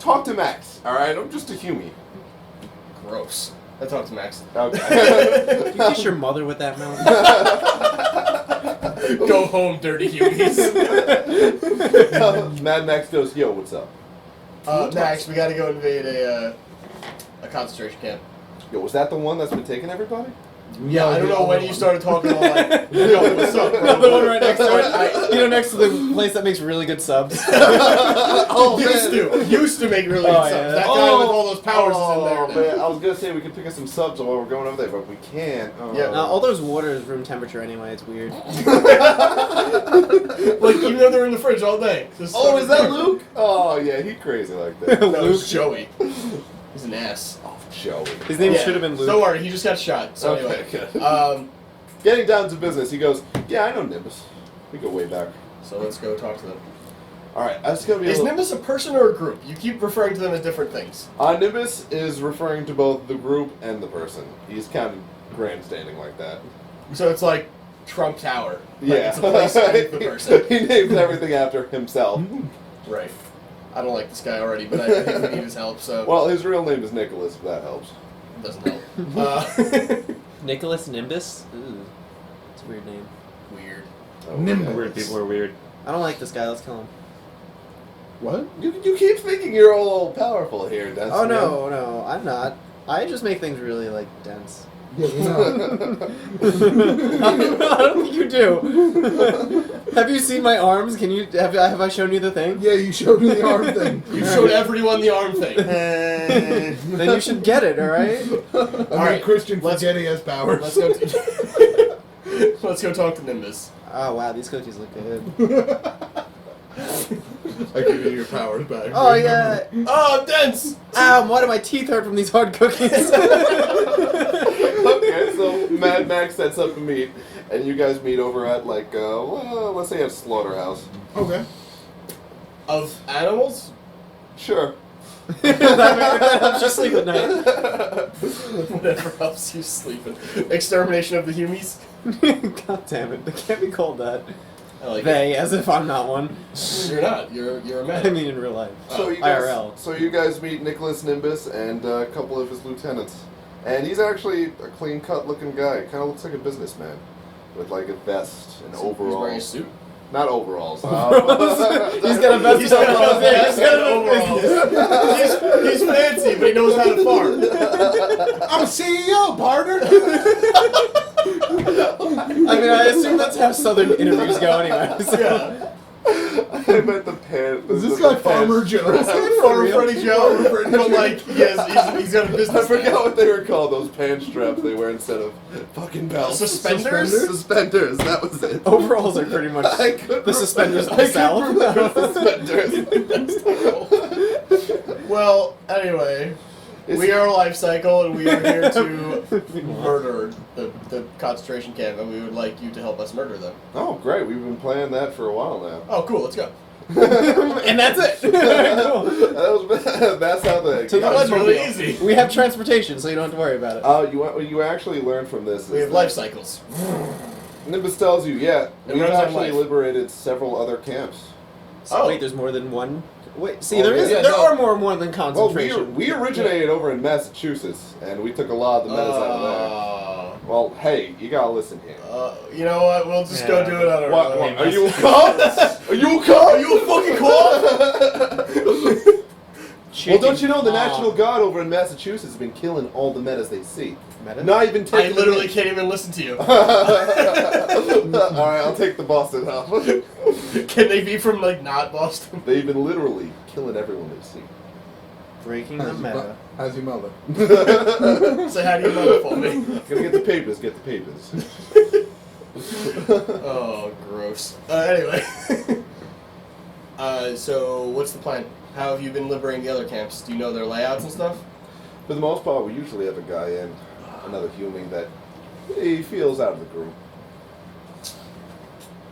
Talk to Max, all right? I'm just a humie. gross. I talked to Max. Okay. Did you kiss your mother with that mouth? Go home, dirty humies. Mad Max goes, yo, what's up? Max, we gotta go invade a concentration camp. Yo, was that the one that's been taking everybody? Yeah, I don't know when you started talking all like, yo, what's up, bro? The one right next to it. Next to the place that makes really good subs. Oh, used to make really good Oh, subs. yeah. That guy with all those powers is in there now. Man, I was gonna say we could pick up some subs while we're going over there, but we can't. Oh. Yeah. All those water is room temperature anyway. It's weird. Like, even though they're in the fridge all day. Just Oh, is that Luke? Oh, yeah, he crazy like that. No, it's Joey. He's an ass. Oh, Joey. His name Yeah. should have been Luke. Don't worry, he just got shot. So Okay, anyway. good. Getting down to business, he goes, yeah, I know Nimbus. We go way back. So let's go talk to them. Alright, that's gonna be Is a little... Nimbus a person or a group? You keep referring to them as different things. Nimbus is referring to both the group and the person. He's kind of grandstanding like that. So it's like Trump Tower. Like Yeah. It's a place underneath the person. He names everything after himself. Right. I don't like this guy already, but I think we need his help, so Well, his real name is Nicholas, if that helps. it doesn't help. Nicholas Nimbus. Ooh, it's a weird name. Weird. Oh, Nimbus. yeah. Weird people are weird. I don't like this guy. Let's kill him. What? You keep thinking you're all powerful here, Dustin. Oh no, I'm not. I just make things really like dense. Yeah, I don't think you do. Have you seen my arms? Can you have I shown you the thing? yeah, you showed me the arm thing. You showed everyone the arm thing. Then you should get it. All right. I mean, Alright, Christian let's- forgetting his powers. Let's go. Let's go talk to Nimbus. Oh wow, these cookies look good. I give you your powers back. Oh yeah. Oh, dense. Ow! Why do my teeth hurt from these hard cookies? Okay, so Mad Max sets up a meet, and you guys meet over at, like, well, let's say a slaughterhouse. Okay. Of animals? Sure. that helps you sleep at night. Whatever helps you sleeping. Extermination of the humies? God damn it! They can't be called that. I like They, as if I'm not one. it. You're not. You're a man. I mean, in real life. So you guys, IRL. So you guys meet Nicholas Nimbus and a couple of his lieutenants. And he's actually a clean-cut looking guy. Kind of looks like a businessman. With, like, a vest and He's wearing a overalls. suit. Not overalls. He's got a vest. He's got overalls. He's fancy, but he knows how to fart. I'm a CEO, partner. I mean, I assume that's how Southern interviews go anyway. So. Yeah. I meant the pants. Is this guy Farmer Joe? Farmer Freddie Joe, but like he's got a I business. forgot what they were called. Those pants straps they wear instead of fucking belts. Suspenders? Suspenders. That was it. Overalls are pretty much I could the suspenders of I the could remember South. suspenders. Well, anyway, we are Life Cycle, and we are here to murder the concentration camp, and we would like you to help us murder them. Oh, great. We've been playing that for a while now. Oh, cool. Let's go. And that's it. That's how the... To the That was Bloodmobile. really easy. We have transportation, so you don't have to worry about it. You actually learned from this. We is have life cycles. Nimbus tells you, It we've runs on actually life. liberated several other camps. So Oh. Wait, there's more than one. Wait, see, Oh, there is. yeah, there no. are more than Well, concentration. we originated over in Massachusetts, and we took a lot of the menace out of there. Well, hey, you gotta listen here. You know what? We'll just go do it on our What? own. Are you a cop? Are you a cop? Are you a fucking cop? Well, don't you know the Aw. National Guard over in Massachusetts has been killing all the metas they see? Meta? Not even I taking literally can't even listen to you. Alright, I'll take the Boston help. Can they be from like not Boston? They've been literally killing everyone they see. Breaking the meta. How's your mother? So how do you mother for me? Gonna get the papers, get the papers. Oh, gross. Anyway. So what's the plan? How have you been liberating the other camps? Do you know their layouts and stuff? For the most part, we usually have a guy in, another human that he feels out of the group.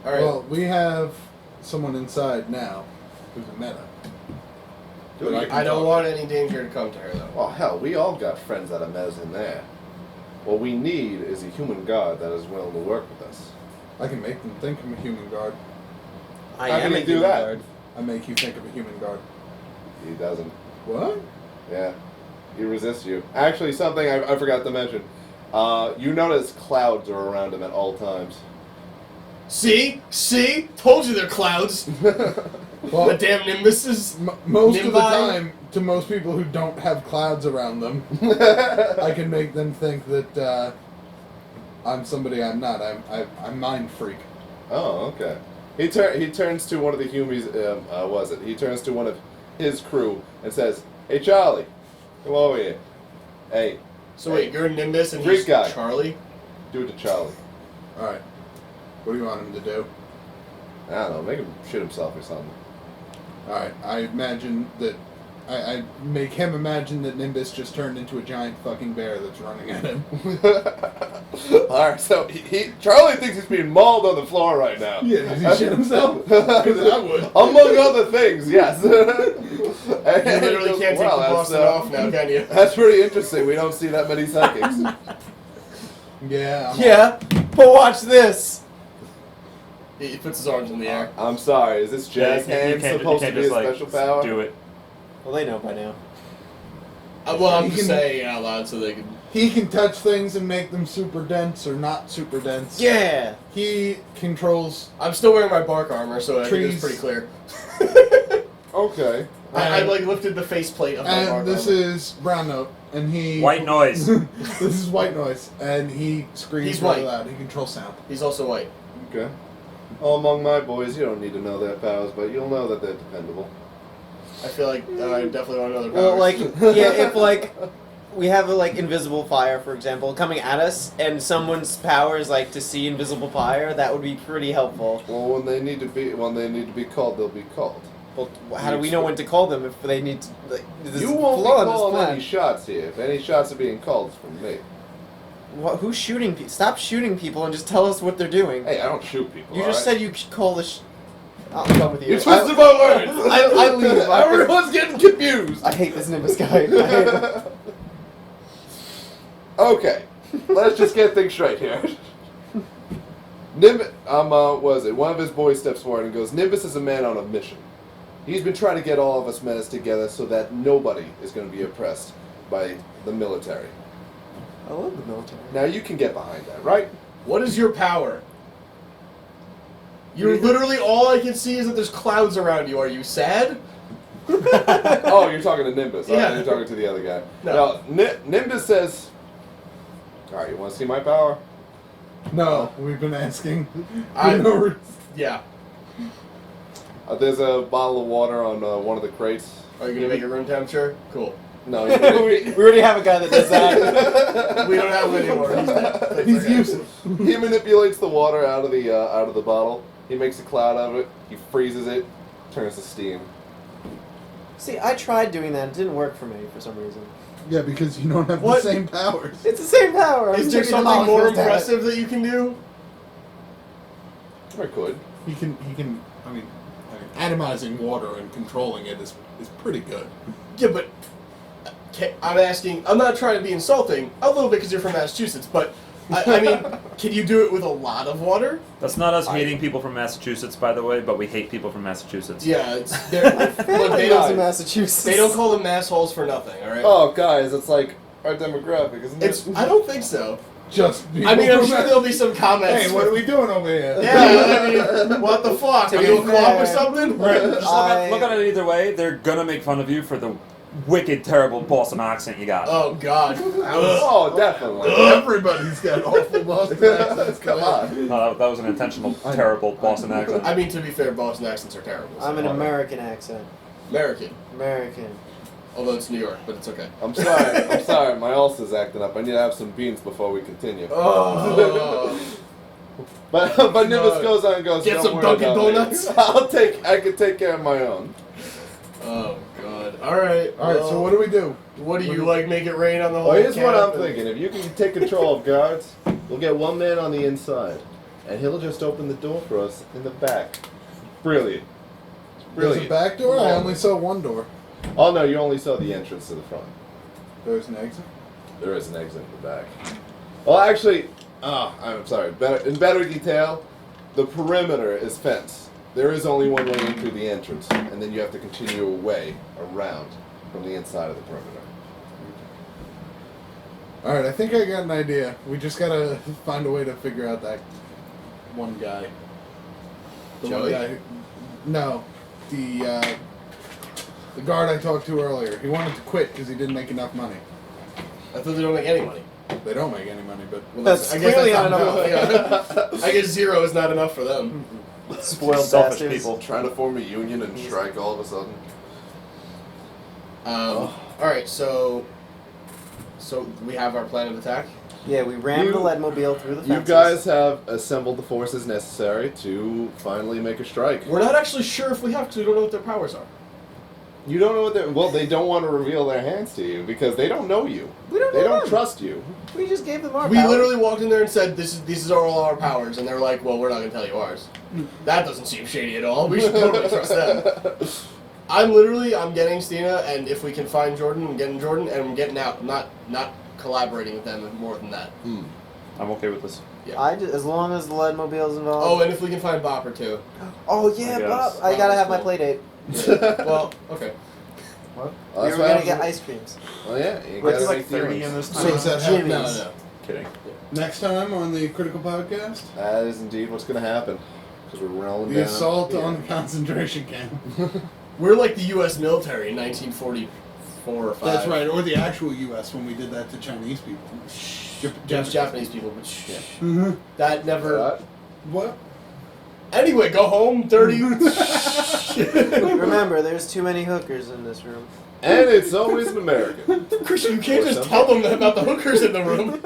All right. Well, we have someone inside now who's a meta. Do But we? I don't want any danger to come to her though. Well, hell, we all got friends that are metas in there. What we need is a human god that is willing to work with us. I can make them think I'm a human guard. I How am can a you do human that? guard. I make you think of a human guard. He doesn't. What? Yeah. He resists you. Actually, something I forgot to mention. You notice clouds are around him at all times. See? Told you they're clouds. Well, The damn nimbuses. most of the Nimbi? time, to most people who don't have clouds around them, I can make them think that I'm somebody I'm not. I'm mind freak. Oh, okay. He turns to one of the humies. He turns to one of his crew and says, "Hey, Charlie, come over here. Hey, So wait, you're a Nimbus and Freak he's guy. Charlie? do it to Charlie. All right. What do you want him to do? I don't know, make him shit himself or something." All right. I imagine that. I make him imagine that Nimbus just turned into a giant fucking bear that's running at him. Alright, so Charlie thinks he's being mauled on the floor right now. Yeah, does he shit himself? 'Cause I would. Among other things, yes. You literally can't take the Boston off now, can you? That's pretty interesting. We don't see that many psychics. Yeah. Yeah, but watch this. He puts his arms in the air. I'm sorry, is this jazz hand supposed to be a special power? do it. Well, they know by now. Well, I'm He just can- saying it out loud so they can. He can touch things and make them super dense or not super dense. Yeah. He controls. I'm still wearing my bark armor, so I think Trees. it's pretty clear. Okay. I like lifted the faceplate of my bark And this armor. is Brown Note, and he. White noise. This is White Noise, and he screams He's really white. loud. He controls sound. He's also white. Okay. All among my boys, you don't need to know their powers, but you'll know that they're dependable. I feel like I definitely want another Well, powers. like, yeah, if like we have a like invisible fire, for example, coming at us, and someone's power is like to see invisible fire, that would be pretty helpful. Well, when they need to be called, they'll be called. Well, how do we know when to call them if they need to? Like, this You won't be flaw in this calling plan. any shots here. If any shots are being called, it's from me. Who's shooting people? Stop shooting people and just tell us what they're doing. Hey, I don't shoot people. You just alright? said you could call the. I'll come with you. You twisted my words. I leave. Everyone's getting confused. I hate this Nimbus guy. I hate him. Okay, let's just get things straight here. Nimbus, was it? One of his boys steps forward and goes, "Nimbus is a man on a mission. He's been trying to get all of us menace together so that nobody is going to be oppressed by the military. I love the military. Now you can get behind that, right?" what is your power? You're literally all I can see is that there's clouds around you. Are you sad? Oh, you're talking to Nimbus. Yeah. You're talking to the other guy. No. Nimbus says, all right, you want to see my power? No, we've been asking. I- For no reason. Yeah. There's a bottle of water on one of the crates. Are you gonna make it room temperature? Cool. No, we already have a guy that does that. We don't have him anymore. He's dead. He's useless. he manipulates the water out of the bottle. He makes a cloud out of it. He freezes it, turns to steam. See, I tried doing that. It didn't work for me for some reason. Yeah, because you don't have What? the same powers. It's the same power. Is I'm there taking something the more molecules down. impressive that you can do? I could. He can. I mean, atomizing water and controlling it is pretty good. Yeah, but I'm asking. I'm not trying to be insulting. A little bit because you're from Massachusetts, but I mean, can you do it with a lot of water? That's not us hating people from Massachusetts, by the way, but we hate people from Massachusetts. Yeah, it's look, Family lives in Massachusetts. they don't call them massholes for nothing. All right. Oh, guys, it's like our demographic, isn't It's. it? I don't think so. Just. I mean, I'm people sure from- there'll be some comments. Hey, what are we doing over here? Yeah, I mean, what the fuck? To Are be you a co-op or fair- something? Just I- look at it either way. They're gonna make fun of you for the wicked, terrible Boston accent you got. Oh God. Ugh. Oh, definitely. Everybody's got awful Boston accents. Come on. No, that was an intentional, terrible Boston accent. I mean, to be fair, Boston accents are terrible. so I'm an whatever. American accent. American, American. although it's New York, but it's okay. I'm sorry. My ulcer's acting up. I need to have some beans before we continue. Oh. But Nimbus goes on and goes, Get "Don't some worry Dunkin' about me. Donuts? I can take care of my own." Oh God. All right. All right, so what do we do? What do you like? Make it rain on the whole Well, here's what I'm camp? thinking. If you can take control of guards, we'll get one man on the inside, and he'll just open the door for us in the back. Brilliant. There's a Brilliant. back door. I only saw one door. Oh no, you only saw the entrance to the front. There's an exit. There is an exit in the back. Well, actually, I'm sorry. In better detail, the perimeter is fenced. There is only one way in through the entrance, and then you have to continue away around from the inside of the perimeter. All right, I think I got an idea. We just gotta find a way to figure out that one guy. The Joey? one guy. No, the guard I talked to earlier. He wanted to quit because he didn't make enough money. I thought they don't make any money. They don't make any money, but Well, That's I guess clearly that's not not enough. enough. Yeah. I guess 0 is not enough for them. Spoiled Selfish bastards. people. Trying to form a union and strike all of a sudden. All right, so we have our plan of attack. Yeah, we rammed You- the Leadmobile through the fences. You guys have assembled the forces necessary to finally make a strike. We're not actually sure if we have to. We don't know what their powers are. You don't know what they're. Well, they don't want to reveal their hands to you because they don't know you. We don't They know don't them. trust you. We just gave them our We power. literally walked in there and said, "These are all our powers," and they're like, "Well, we're not gonna tell you ours." That doesn't seem shady at all. We should totally trust them. I'm getting Stina, and if we can find Jordan, I'm getting Jordan, and I'm getting out. I'm not collaborating with them more than that. I'm okay with this. As long as the Leadmobile's involved. Oh, and if we can find Bopper too. Oh yeah, I Bob. guess. I gotta have my Cool. play date. Well, okay. Well, We that's were what gonna get happens. ice creams. Well, yeah, you What's gotta like make 30 dealings. in this So time? does that Jimmy's. happen? No. Kidding. next time on the Critical Podcast, That is indeed what's going to happen. Because we're rolling the down. assault Yeah. on the concentration camp. We're like the U.S. military in 1944 or 5. That's right, or the actual U.S. when we did that to Chinese people. Japanese people, but shh. Mm-hmm. That never. What? What? Anyway, go home, dirty. Remember, there's too many hookers in this room. And it's always an American. Christian, you can't just tell them about the hookers in the room.